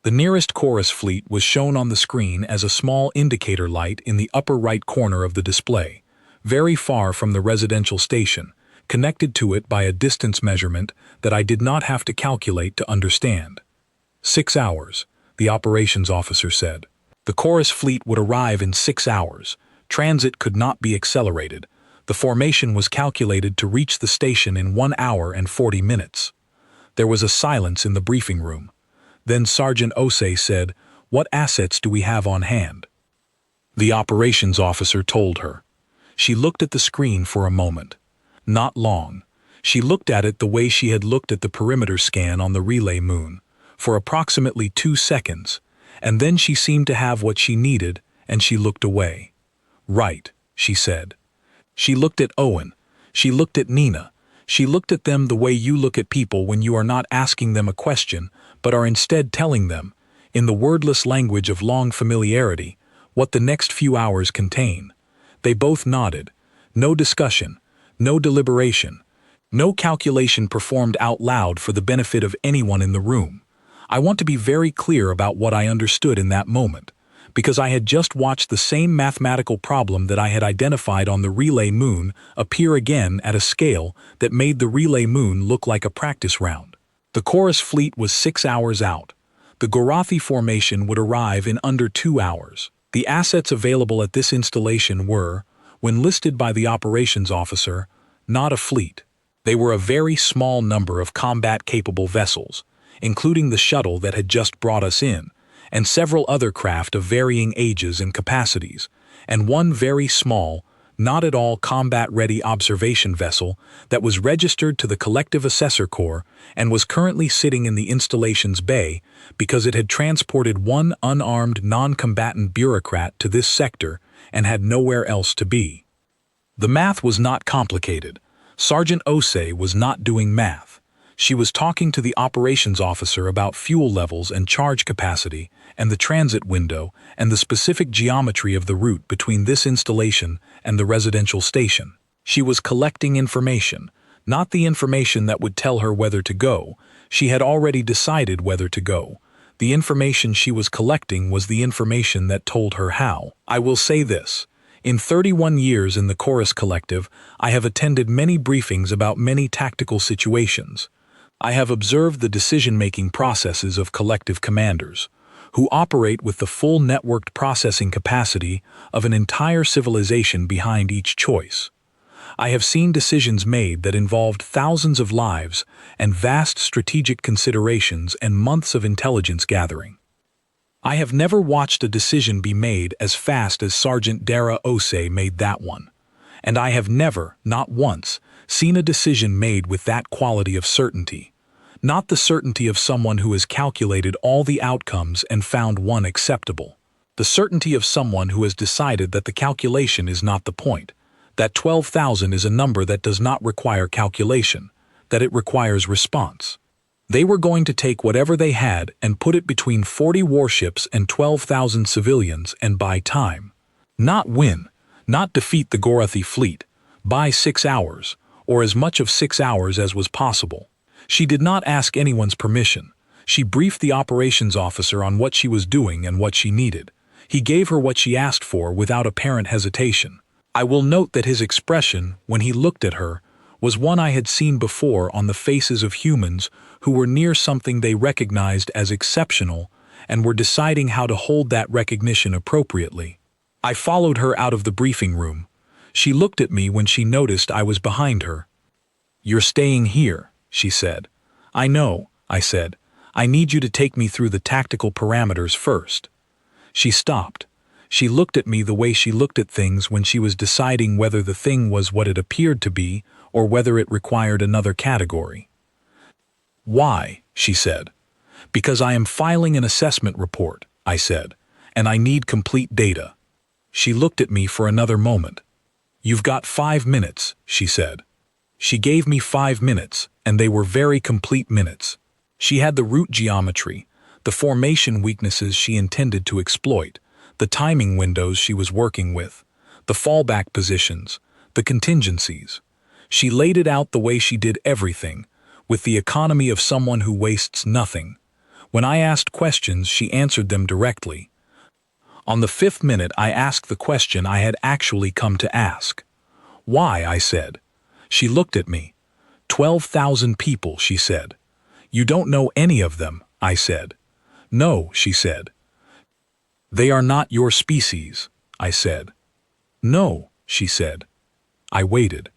The nearest chorus fleet was shown on the screen as a small indicator light in the upper right corner of the display, very far from the residential station, connected to it by a distance measurement that I did not have to calculate to understand. 6 hours, the operations officer said. The chorus fleet would arrive in 6 hours. Transit could not be accelerated. The formation was calculated to reach the station in 1 hour and 40 minutes. There was a silence in the briefing room. Then Sergeant Osei said, "What assets do we have on hand?" The operations officer told her. She looked at the screen for a moment. Not long. She looked at it the way she had looked at the perimeter scan on the relay moon, for approximately 2 seconds, and then she seemed to have what she needed, and she looked away. "Right," she said. She looked at Owen. She looked at Nina. She looked at them the way you look at people when you are not asking them a question, but are instead telling them, in the wordless language of long familiarity, what the next few hours contain. They both nodded. No discussion, no deliberation, no calculation performed out loud for the benefit of anyone in the room. I want to be very clear about what I understood in that moment, because I had just watched the same mathematical problem that I had identified on the relay moon appear again at a scale that made the relay moon look like a practice round. The chorus fleet was 6 hours out. The Gorathi formation would arrive in under 2 hours. The assets available at this installation were, when listed by the operations officer, not a fleet. They were a very small number of combat-capable vessels, including the shuttle that had just brought us in, and several other craft of varying ages and capacities, and one very small, not at all combat-ready observation vessel that was registered to the Collective Assessor Corps and was currently sitting in the installation's bay because it had transported one unarmed non-combatant bureaucrat to this sector and had nowhere else to be. The math was not complicated. Sergeant Osei was not doing math. She was talking to the operations officer about fuel levels and charge capacity and the transit window and the specific geometry of the route between this installation and the residential station. She was collecting information, not the information that would tell her whether to go. She had already decided whether to go. The information she was collecting was the information that told her how. I will say this. In 31 years in the Chorus Collective, I have attended many briefings about many tactical situations. I have observed the decision-making processes of collective commanders, who operate with the full networked processing capacity of an entire civilization behind each choice. I have seen decisions made that involved thousands of lives and vast strategic considerations and months of intelligence gathering. I have never watched a decision be made as fast as Sergeant Dara Osei made that one, and I have never, not once, seen a decision made with that quality of certainty. Not the certainty of someone who has calculated all the outcomes and found one acceptable. The certainty of someone who has decided that the calculation is not the point, that 12,000 is a number that does not require calculation, that it requires response. They were going to take whatever they had and put it between 40 warships and 12,000 civilians and buy time. Not win, not defeat the Gorathi fleet, buy 6 hours, or as much of 6 hours as was possible. She did not ask anyone's permission. She briefed the operations officer on what she was doing and what she needed. He gave her what she asked for without apparent hesitation. I will note that his expression, when he looked at her, was one I had seen before on the faces of humans who were near something they recognized as exceptional and were deciding how to hold that recognition appropriately. I followed her out of the briefing room. She looked at me when she noticed I was behind her. "You're staying here," she said. "I know," I said. "I need you to take me through the tactical parameters first." She stopped. She looked at me the way she looked at things when she was deciding whether the thing was what it appeared to be or whether it required another category. "Why?" she said. "Because I am filing an assessment report," I said, "and I need complete data." She looked at me for another moment. "You've got 5 minutes," she said. She gave me 5 minutes, and they were very complete minutes. She had the route geometry, the formation weaknesses she intended to exploit, the timing windows she was working with, the fallback positions, the contingencies. She laid it out the way she did everything, with the economy of someone who wastes nothing. When I asked questions, she answered them directly. On the 5th minute, I asked the question I had actually come to ask. "Why?" I said. She looked at me. 12,000 people, she said. "You don't know any of them," I said. "No," she said. "They are not your species," I said. "No," she said. I waited.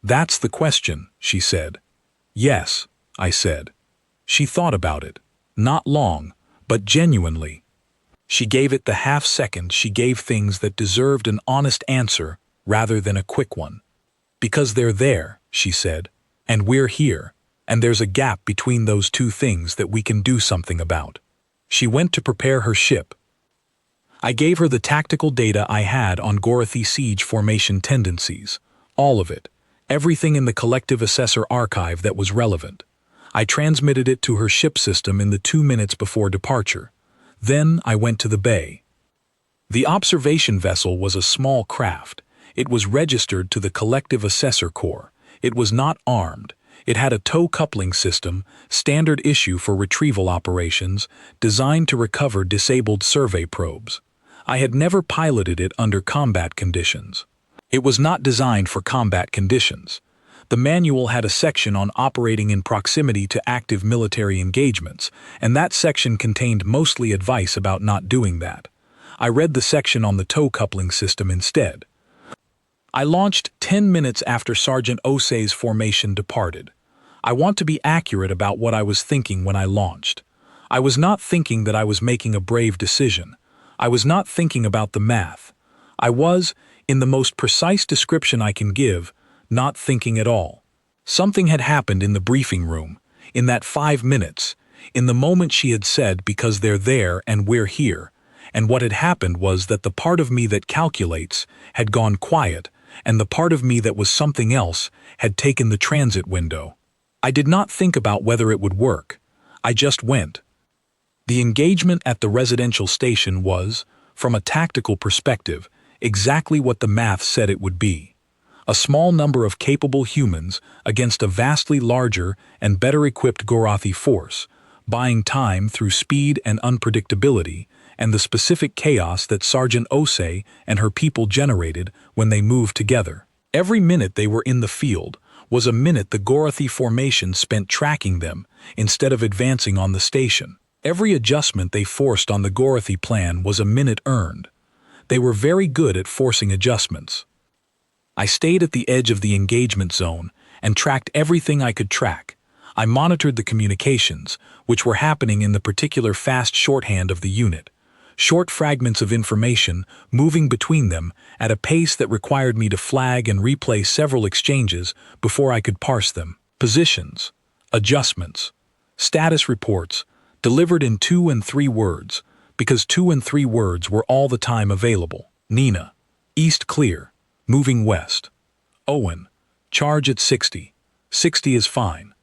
"That's the question," she said. "Yes," I said. She thought about it. Not long, but genuinely. She gave it the half-second she gave things that deserved an honest answer rather than a quick one. "Because they're there," she said, "and we're here, and there's a gap between those two things that we can do something about." She went to prepare her ship. I gave her the tactical data I had on Gorathi siege formation tendencies, all of it, everything in the Collective Assessor archive that was relevant. I transmitted it to her ship system in the 2 minutes before departure. Then I went to the bay. The observation vessel was a small craft. It was registered to the Collective Assessor Corps. It was not armed. It had a tow coupling system, standard issue for retrieval operations, designed to recover disabled survey probes. I had never piloted it under combat conditions. It was not designed for combat conditions. The manual had a section on operating in proximity to active military engagements, and that section contained mostly advice about not doing that. I read the section on the tow coupling system instead. I launched 10 minutes after Sergeant Osei's formation departed. I want to be accurate about what I was thinking when I launched. I was not thinking that I was making a brave decision. I was not thinking about the math. I was, In the most precise description I can give, not thinking at all. Something had happened in the briefing room, in that 5 minutes, in the moment she had said because they're there and we're here, and what had happened was that the part of me that calculates had gone quiet, and the part of me that was something else had taken the transit window. I did not think about whether it would work. I just went. The engagement at the residential station was, from a tactical perspective, exactly what the math said it would be. A small number of capable humans against a vastly larger and better-equipped Gorathi force, buying time through speed and unpredictability, and the specific chaos that Sergeant Osei and her people generated when they moved together. Every minute they were in the field was a minute the Gorathi formation spent tracking them instead of advancing on the station. Every adjustment they forced on the Gorathi plan was a minute earned. They were very good at forcing adjustments. I stayed at the edge of the engagement zone and tracked everything I could track. I monitored the communications, which were happening in the particular fast shorthand of the unit. Short fragments of information moving between them at a pace that required me to flag and replay several exchanges before I could parse them. Positions, adjustments, status reports, delivered in 2 and 3 words, because 2 and 3 words were all the time available. Nina, east clear, moving west. Owen, charge at 60. 60 is fine.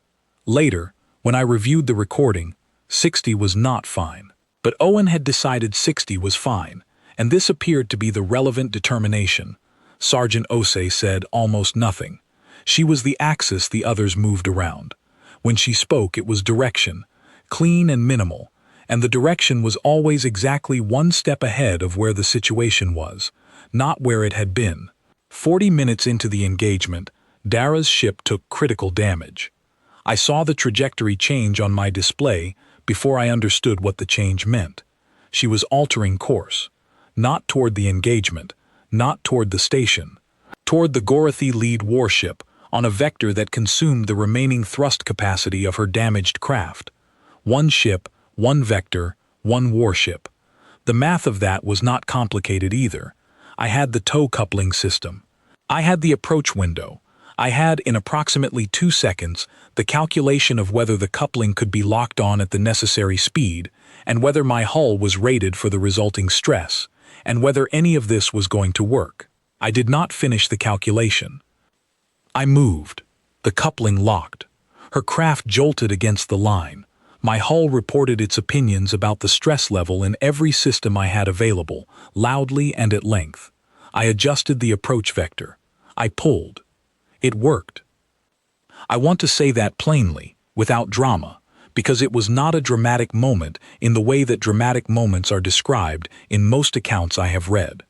Later, when I reviewed the recording, 60 was not fine. But Owen had decided 60 was fine, and this appeared to be the relevant determination. Sergeant Osei said almost nothing. She was the axis the others moved around. When she spoke, it was direction, clean and minimal, and the direction was always exactly 1 step ahead of where the situation was, not where it had been. 40 minutes into the engagement, Dara's ship took critical damage. I saw the trajectory change on my display before I understood what the change meant. She was altering course, not toward the engagement, not toward the station, toward the Gorathi lead warship on a vector that consumed the remaining thrust capacity of her damaged craft. 1 ship, 1 vector, 1 warship. The math of that was not complicated either. I had the tow coupling system. I had the approach window. I had, in approximately 2 seconds, the calculation of whether the coupling could be locked on at the necessary speed, and whether my hull was rated for the resulting stress, and whether any of this was going to work. I did not finish the calculation. I moved. The coupling locked. Her craft jolted against the line. My hull reported its opinions about the stress level in every system I had available, loudly and at length. I adjusted the approach vector. I pulled. It worked. I want to say that plainly, without drama, because it was not a dramatic moment in the way that dramatic moments are described in most accounts I have read.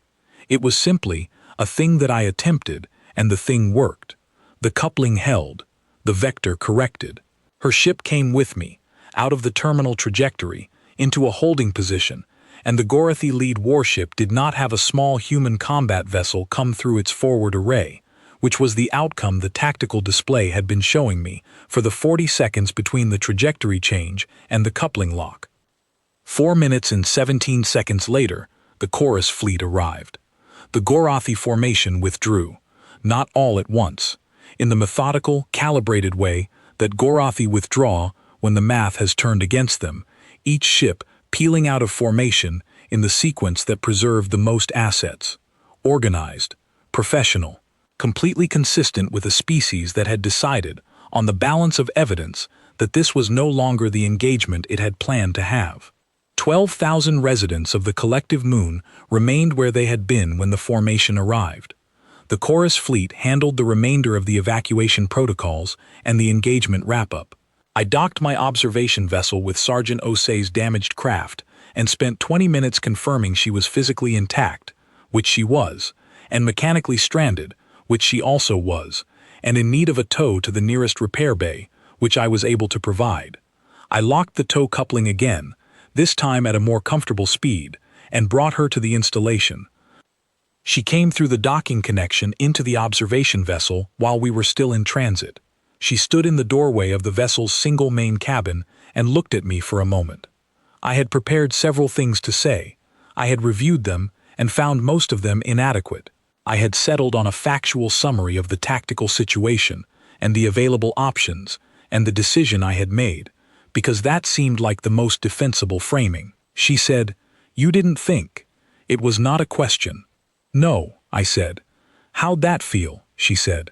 It was simply a thing that I attempted, and the thing worked. The coupling held. The vector corrected. Her ship came with me, out of the terminal trajectory, into a holding position, and the Gorathi lead warship did not have a small human combat vessel come through its forward array, which was the outcome the tactical display had been showing me for the 40 seconds between the trajectory change and the coupling lock. 4 minutes and 17 seconds later, the chorus fleet arrived. The Gorathi formation withdrew, not all at once, in the methodical, calibrated way that Gorathi withdraw when the math has turned against them, each ship peeling out of formation in the sequence that preserved the most assets. Organized, professional, completely consistent with a species that had decided, on the balance of evidence, that this was no longer the engagement it had planned to have. 12,000 residents of the collective moon remained where they had been when the formation arrived. The chorus fleet handled the remainder of the evacuation protocols and the engagement wrap-up. I docked my observation vessel with Sergeant Osei's damaged craft and spent 20 minutes confirming she was physically intact, which she was, and mechanically stranded, which she also was, and in need of a tow to the nearest repair bay, which I was able to provide. I locked the tow coupling again, this time at a more comfortable speed, and brought her to the installation. She came through the docking connection into the observation vessel while we were still in transit. She stood in the doorway of the vessel's single main cabin and looked at me for a moment. I had prepared several things to say. I had reviewed them and found most of them inadequate. I had settled on a factual summary of the tactical situation and the available options and the decision I had made, because that seemed like the most defensible framing. She said, "You didn't think. It was not a question." "No," I said. "How'd that feel?" she said.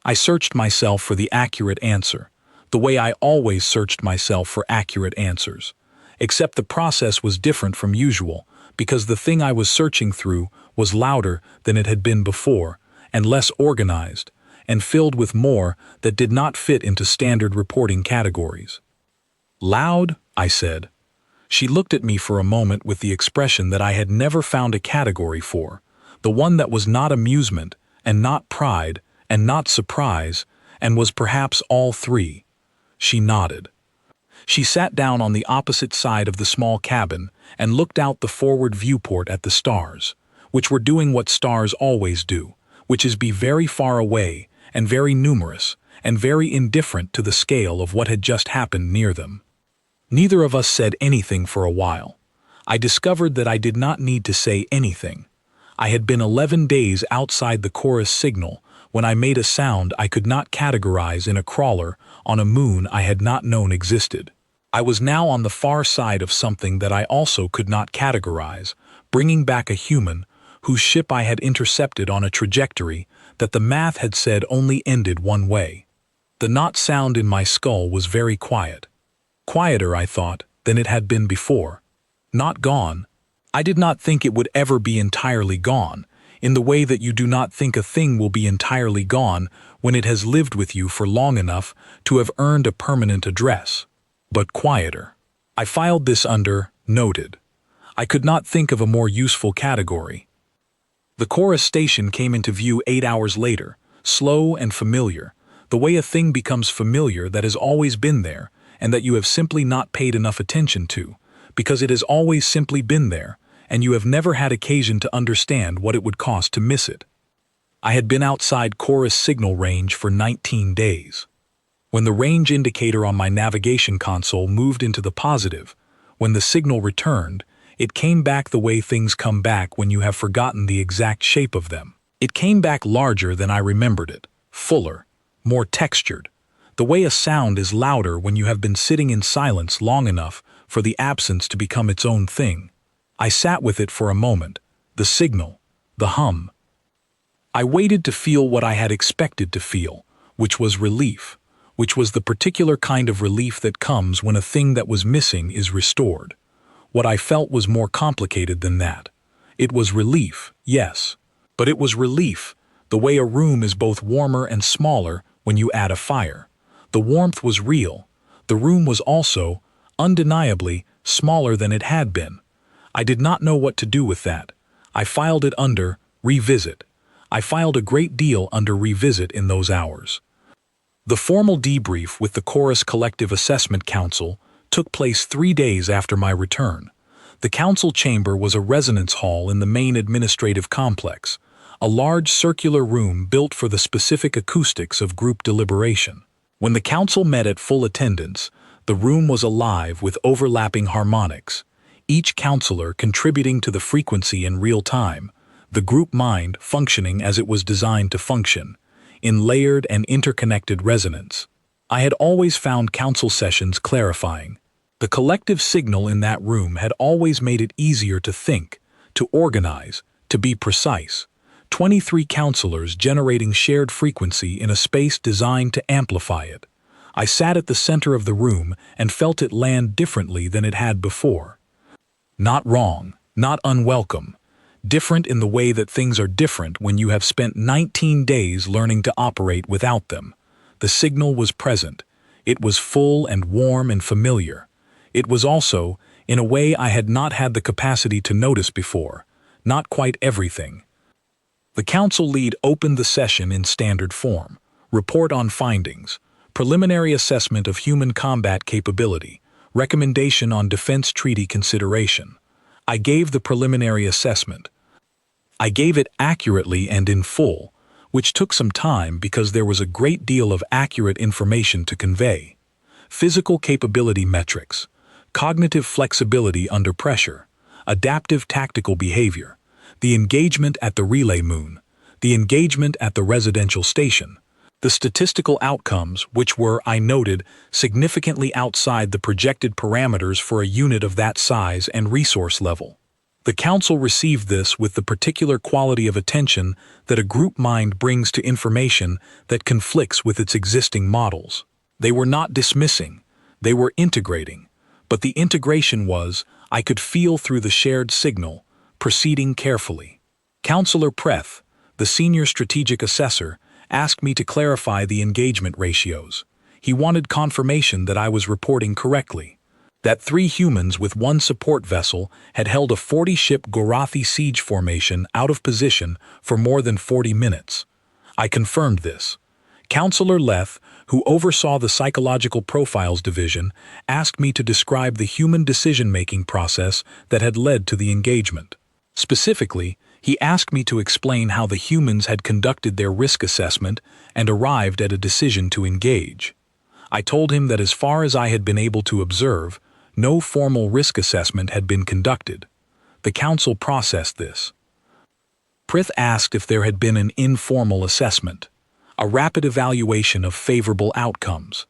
I searched myself for the accurate answer, the way I always searched myself for accurate answers. Except the process was different from usual, because the thing I was searching through was louder than it had been before, and less organized, and filled with more that did not fit into standard reporting categories. "Loud?" I said. She looked at me for a moment with the expression that I had never found a category for, the one that was not amusement, and not pride, and not surprise, and was perhaps all three. She nodded. She sat down on the opposite side of the small cabin and looked out the forward viewport at the stars, which were doing what stars always do, which is be very far away and very numerous and very indifferent to the scale of what had just happened near them. Neither of us said anything for a while. I discovered that I did not need to say anything. I had been 11 days outside the chorus signal when I made a sound I could not categorize in a crawler on a moon I had not known existed. I was now on the far side of something that I also could not categorize, bringing back a human whose ship I had intercepted on a trajectory that the math had said only ended one way. The not sound in my skull was very quiet. Quieter, I thought, than it had been before. Not gone. I did not think it would ever be entirely gone, in the way that you do not think a thing will be entirely gone when it has lived with you for long enough to have earned a permanent address. But quieter. I filed this under noted. I could not think of a more useful category. The chorus station came into view 8 hours later, slow and familiar, the way a thing becomes familiar that has always been there and that you have simply not paid enough attention to, because it has always simply been there, and you have never had occasion to understand what it would cost to miss it. I had been outside chorus signal range for 19 days. When the range indicator on my navigation console moved into the positive, when the signal returned, it came back the way things come back when you have forgotten the exact shape of them. It came back larger than I remembered it, fuller, more textured, the way a sound is louder when you have been sitting in silence long enough for the absence to become its own thing. I sat with it for a moment, the signal, the hum. I waited to feel what I had expected to feel, which was relief, which was the particular kind of relief that comes when a thing that was missing is restored. What I felt was more complicated than that. It was relief, yes, but it was relief, the way a room is both warmer and smaller when you add a fire. The warmth was real. The room was also, undeniably, smaller than it had been. I did not know what to do with that. I filed it under revisit. I filed a great deal under revisit in those hours. The formal debrief with the Chorus Collective Assessment Council took place 3 days after my return. The council chamber was a residence hall in the main administrative complex, a large circular room built for the specific acoustics of group deliberation. When the council met at full attendance, the room was alive with overlapping harmonics, each counselor contributing to the frequency in real time, the group mind functioning as it was designed to function, in layered and interconnected resonance. I had always found council sessions clarifying. The collective signal in that room had always made it easier to think, to organize, to be precise. 23 counselors generating shared frequency in a space designed to amplify it. I sat at the center of the room and felt it land differently than it had before. Not wrong, not unwelcome. Different in the way that things are different when you have spent 19 days learning to operate without them. The signal was present. It was full and warm and familiar. It was also, in a way I had not had the capacity to notice before, not quite everything. The council lead opened the session in standard form. Report on findings. Preliminary assessment of human combat capability. Recommendation on defense treaty consideration. I gave the preliminary assessment. I gave it accurately and in full, which took some time because there was a great deal of accurate information to convey. Physical capability metrics. Cognitive flexibility under pressure. Adaptive tactical behavior. the engagement at the relay moon, the engagement at the residential station. The statistical outcomes, which were, I noted, significantly outside the projected parameters for a unit of that size and resource level. The Council received this with the particular quality of attention that a group mind brings to information that conflicts with its existing models. They were not dismissing, they were integrating, but the integration was, I could feel through the shared signal, proceeding carefully. Counselor Preth, the senior strategic assessor, asked me to clarify the engagement ratios. He wanted confirmation that I was reporting correctly, that 3 humans with 1 support vessel had held a 40-ship Gorathi siege formation out of position for more than 40 minutes. I confirmed this. Counselor Leth, who oversaw the Psychological Profiles Division, asked me to describe the human decision-making process that had led to the engagement. Specifically, he asked me to explain how the humans had conducted their risk assessment and arrived at a decision to engage. I told him that as far as I had been able to observe, no formal risk assessment had been conducted. The Council processed this. Prith asked if there had been an informal assessment, a rapid evaluation of favorable outcomes.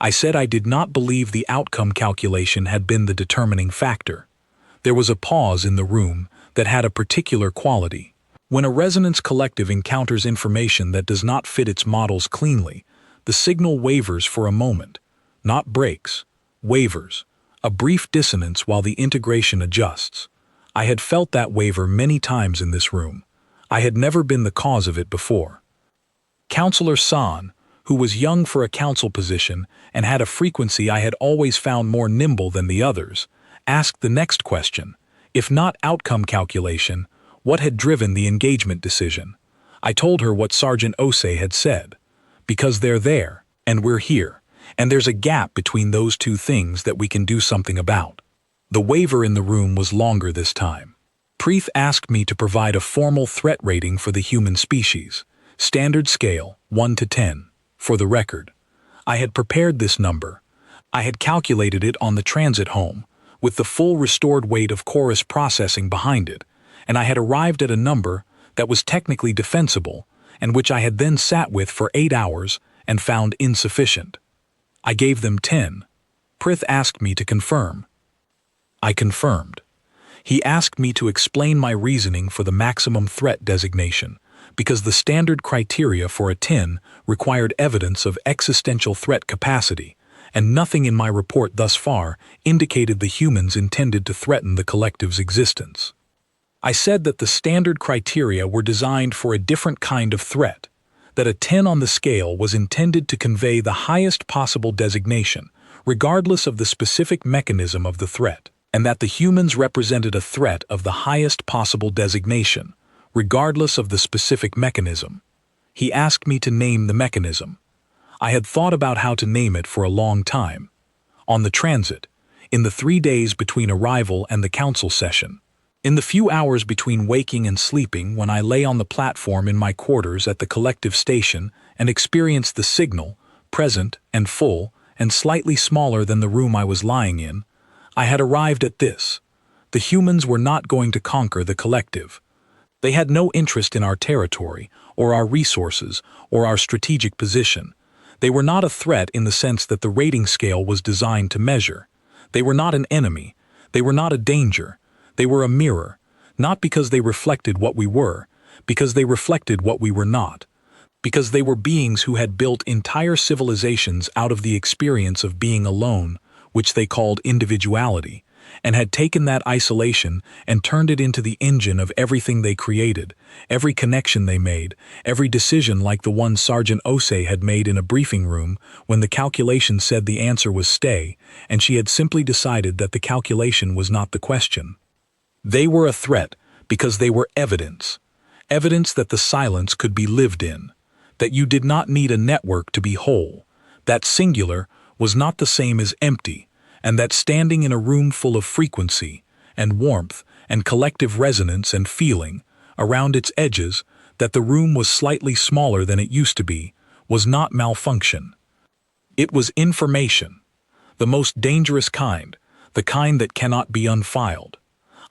I said I did not believe the outcome calculation had been the determining factor. There was a pause in the room that had a particular quality. When a resonance collective encounters information that does not fit its models cleanly, the signal wavers for a moment, not breaks, wavers, a brief dissonance while the integration adjusts. I had felt that waver many times in this room. I had never been the cause of it before. Counselor San, who was young for a council position and had a frequency I had always found more nimble than the others, asked the next question. If not outcome calculation, what had driven the engagement decision? I told her what Sergeant Osei had said. Because they're there, and we're here, and there's a gap between those two things that we can do something about. The waver in the room was longer this time. Preeth asked me to provide a formal threat rating for the human species, standard scale, 1 to 10, for the record. I had prepared this number. I had calculated it on the transit home, with the full restored weight of chorus processing behind it, and I had arrived at a number that was technically defensible and which I had then sat with for 8 hours and found insufficient. I gave them 10. Prith asked me to confirm. I confirmed. He asked me to explain my reasoning for the maximum threat designation, because the standard criteria for a 10 required evidence of existential threat capacity, and nothing in my report thus far indicated the humans intended to threaten the collective's existence. I said that the standard criteria were designed for a different kind of threat, that a 10 on the scale was intended to convey the highest possible designation, regardless of the specific mechanism of the threat, and that the humans represented a threat of the highest possible designation, regardless of the specific mechanism. He asked me to name the mechanism. I had thought about how to name it for a long time. On the transit, in the 3 days between arrival and the council session, in the few hours between waking and sleeping when I lay on the platform in my quarters at the collective station and experienced the signal, present and full and slightly smaller than the room I was lying in, I had arrived at this. The humans were not going to conquer the collective. They had no interest in our territory, or our resources, or our strategic position. They were not a threat in the sense that the rating scale was designed to measure. They were not an enemy. They were not a danger. They were a mirror, not because they reflected what we were, because they reflected what we were not. Because they were beings who had built entire civilizations out of the experience of being alone, which they called individuality, and had taken that isolation and turned it into the engine of everything they created, every connection they made, every decision like the one Sergeant Osei had made in a briefing room when the calculation said the answer was stay, and she had simply decided that the calculation was not the question. They were a threat because they were evidence. Evidence that the silence could be lived in, that you did not need a network to be whole, that singular was not the same as empty, and that standing in a room full of frequency and warmth and collective resonance and feeling around its edges, that the room was slightly smaller than it used to be, was not malfunction. It was information, the most dangerous kind, the kind that cannot be unfiled.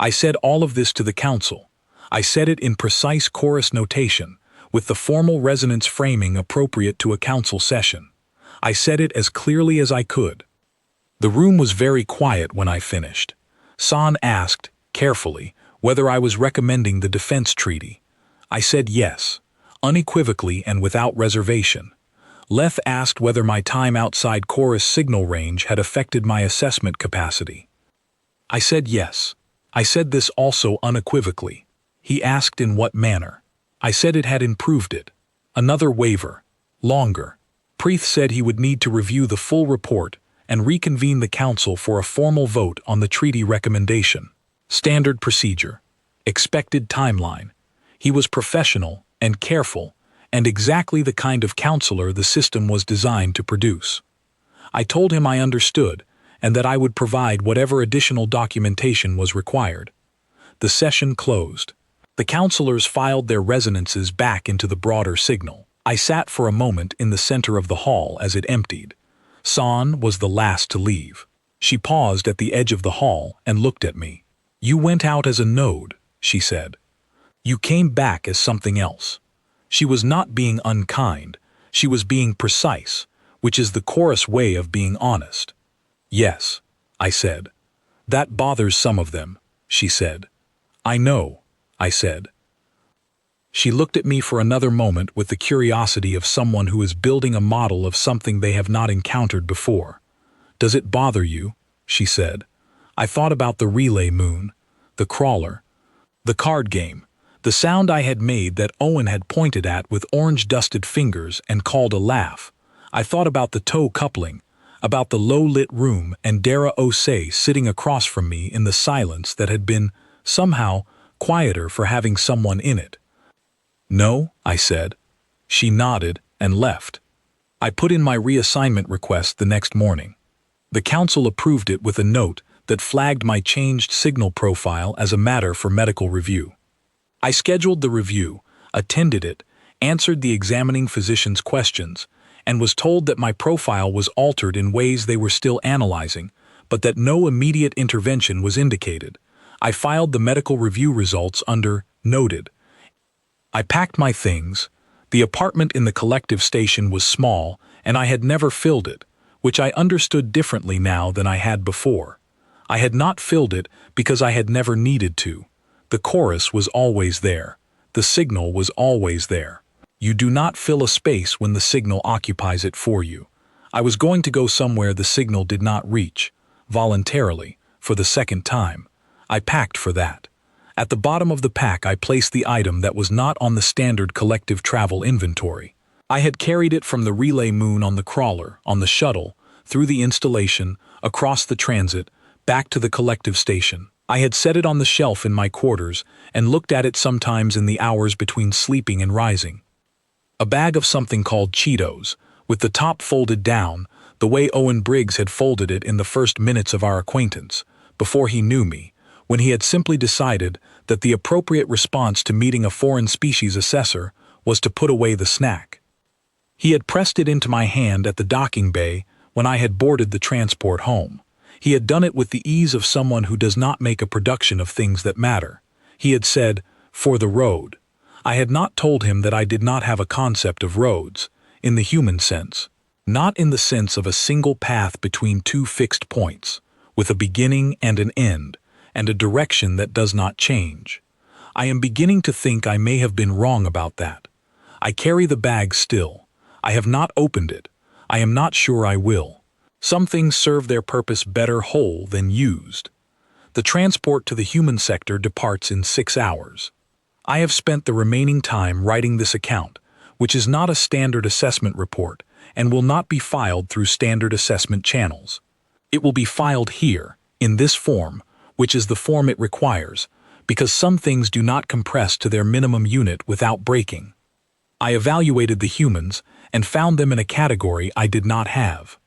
I said all of this to the council. I said it in precise chorus notation, with the formal resonance framing appropriate to a council session. I said it as clearly as I could. The room was very quiet when I finished. San asked, carefully, whether I was recommending the defense treaty. I said yes, unequivocally and without reservation. Leth asked whether my time outside chorus signal range had affected my assessment capacity. I said yes. I said this also unequivocally. He asked in what manner. I said it had improved it. Another waiver. Longer. Preeth said he would need to review the full report and reconvene the council for a formal vote on the treaty recommendation. Standard procedure. Expected timeline. He was professional and careful, and exactly the kind of counselor the system was designed to produce. I told him I understood, and that I would provide whatever additional documentation was required. The session closed. The counselors filed their resonances back into the broader signal. I sat for a moment in the center of the hall as it emptied. San was the last to leave. She paused at the edge of the hall and looked at me. "You went out as a node," she said. "You came back as something else." She was not being unkind. She was being precise, which is the chorus way of being honest. "Yes," I said. "That bothers some of them," she said. "I know," I said. She looked at me for another moment with the curiosity of someone who is building a model of something they have not encountered before. "Does it bother you?" she said. I thought about the relay moon, the crawler, the card game, the sound I had made that Owen had pointed at with orange-dusted fingers and called a laugh. I thought about the toe coupling, about the low-lit room and Dara Osei sitting across from me in the silence that had been, somehow, quieter for having someone in it. "No," I said. She nodded and left. I put in my reassignment request the next morning. The council approved it with a note that flagged my changed signal profile as a matter for medical review. I scheduled the review, attended it, answered the examining physician's questions, and was told that my profile was altered in ways they were still analyzing, but that no immediate intervention was indicated. I filed the medical review results under "Noted." I packed my things. The apartment in the collective station was small, and I had never filled it, which I understood differently now than I had before. I had not filled it because I had never needed to. The chorus was always there. The signal was always there. You do not fill a space when the signal occupies it for you. I was going to go somewhere the signal did not reach, voluntarily, for the second time. I packed for that. At the bottom of the pack I placed the item that was not on the standard collective travel inventory. I had carried it from the relay moon on the crawler, on the shuttle, through the installation, across the transit, back to the collective station. I had set it on the shelf in my quarters and looked at it sometimes in the hours between sleeping and rising. A bag of something called Cheetos, with the top folded down, the way Owen Briggs had folded it in the first minutes of our acquaintance, before he knew me, when he had simply decided that the appropriate response to meeting a foreign species assessor was to put away the snack. He had pressed it into my hand at the docking bay when I had boarded the transport home. He had done it with the ease of someone who does not make a production of things that matter. He had said, "For the road." I had not told him that I did not have a concept of roads, in the human sense. Not in the sense of a single path between two fixed points, with a beginning and an end, and a direction that does not change. I am beginning to think I may have been wrong about that. I carry the bag still. I have not opened it. I am not sure I will. Some things serve their purpose better whole than used. The transport to the human sector departs in 6 hours. I have spent the remaining time writing this account, which is not a standard assessment report and will not be filed through standard assessment channels. It will be filed here, in this form, which is the form it requires, because some things do not compress to their minimum unit without breaking. I evaluated the humans and found them in a category I did not have.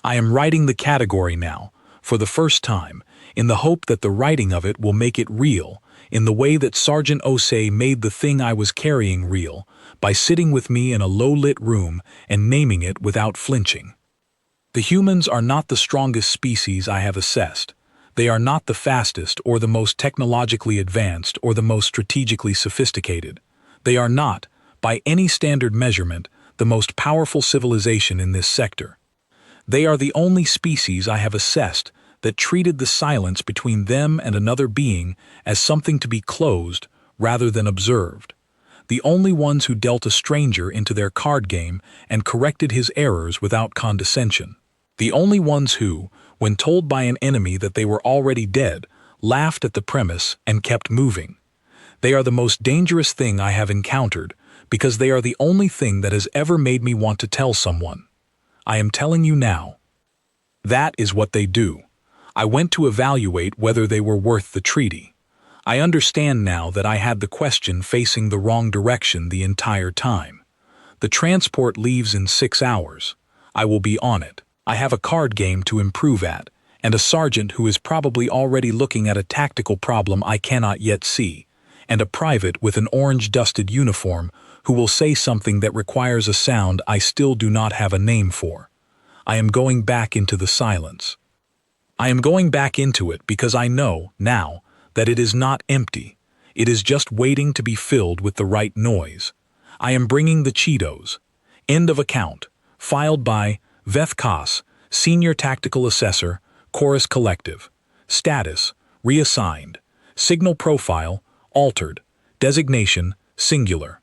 I am writing the category now, for the first time, in the hope that the writing of it will make it real, in the way that Sergeant Osei made the thing I was carrying real, by sitting with me in a low-lit room and naming it without flinching. The humans are not the strongest species I have assessed. They are not the fastest or the most technologically advanced or the most strategically sophisticated. They are not, by any standard measurement, the most powerful civilization in this sector. They are the only species I have assessed that treated the silence between them and another being as something to be closed rather than observed. The only ones who dealt a stranger into their card game and corrected his errors without condescension. The only ones who, when told by an enemy that they were already dead, laughed at the premise and kept moving. They are the most dangerous thing I have encountered because they are the only thing that has ever made me want to tell someone. I am telling you now. That is what they do. I went to evaluate whether they were worth the treaty. I understand now that I had the question facing the wrong direction the entire time. The transport leaves in 6 hours. I will be on it. I have a card game to improve at, and a sergeant who is probably already looking at a tactical problem I cannot yet see, and a private with an orange-dusted uniform who will say something that requires a sound I still do not have a name for. I am going back into the silence. I am going back into it because I know, now, that it is not empty. It is just waiting to be filled with the right noise. I am bringing the Cheetos. End of account. Filed by Veth Koss, Senior Tactical Assessor, Chorus Collective. Status: reassigned. Signal profile: altered. Designation: singular.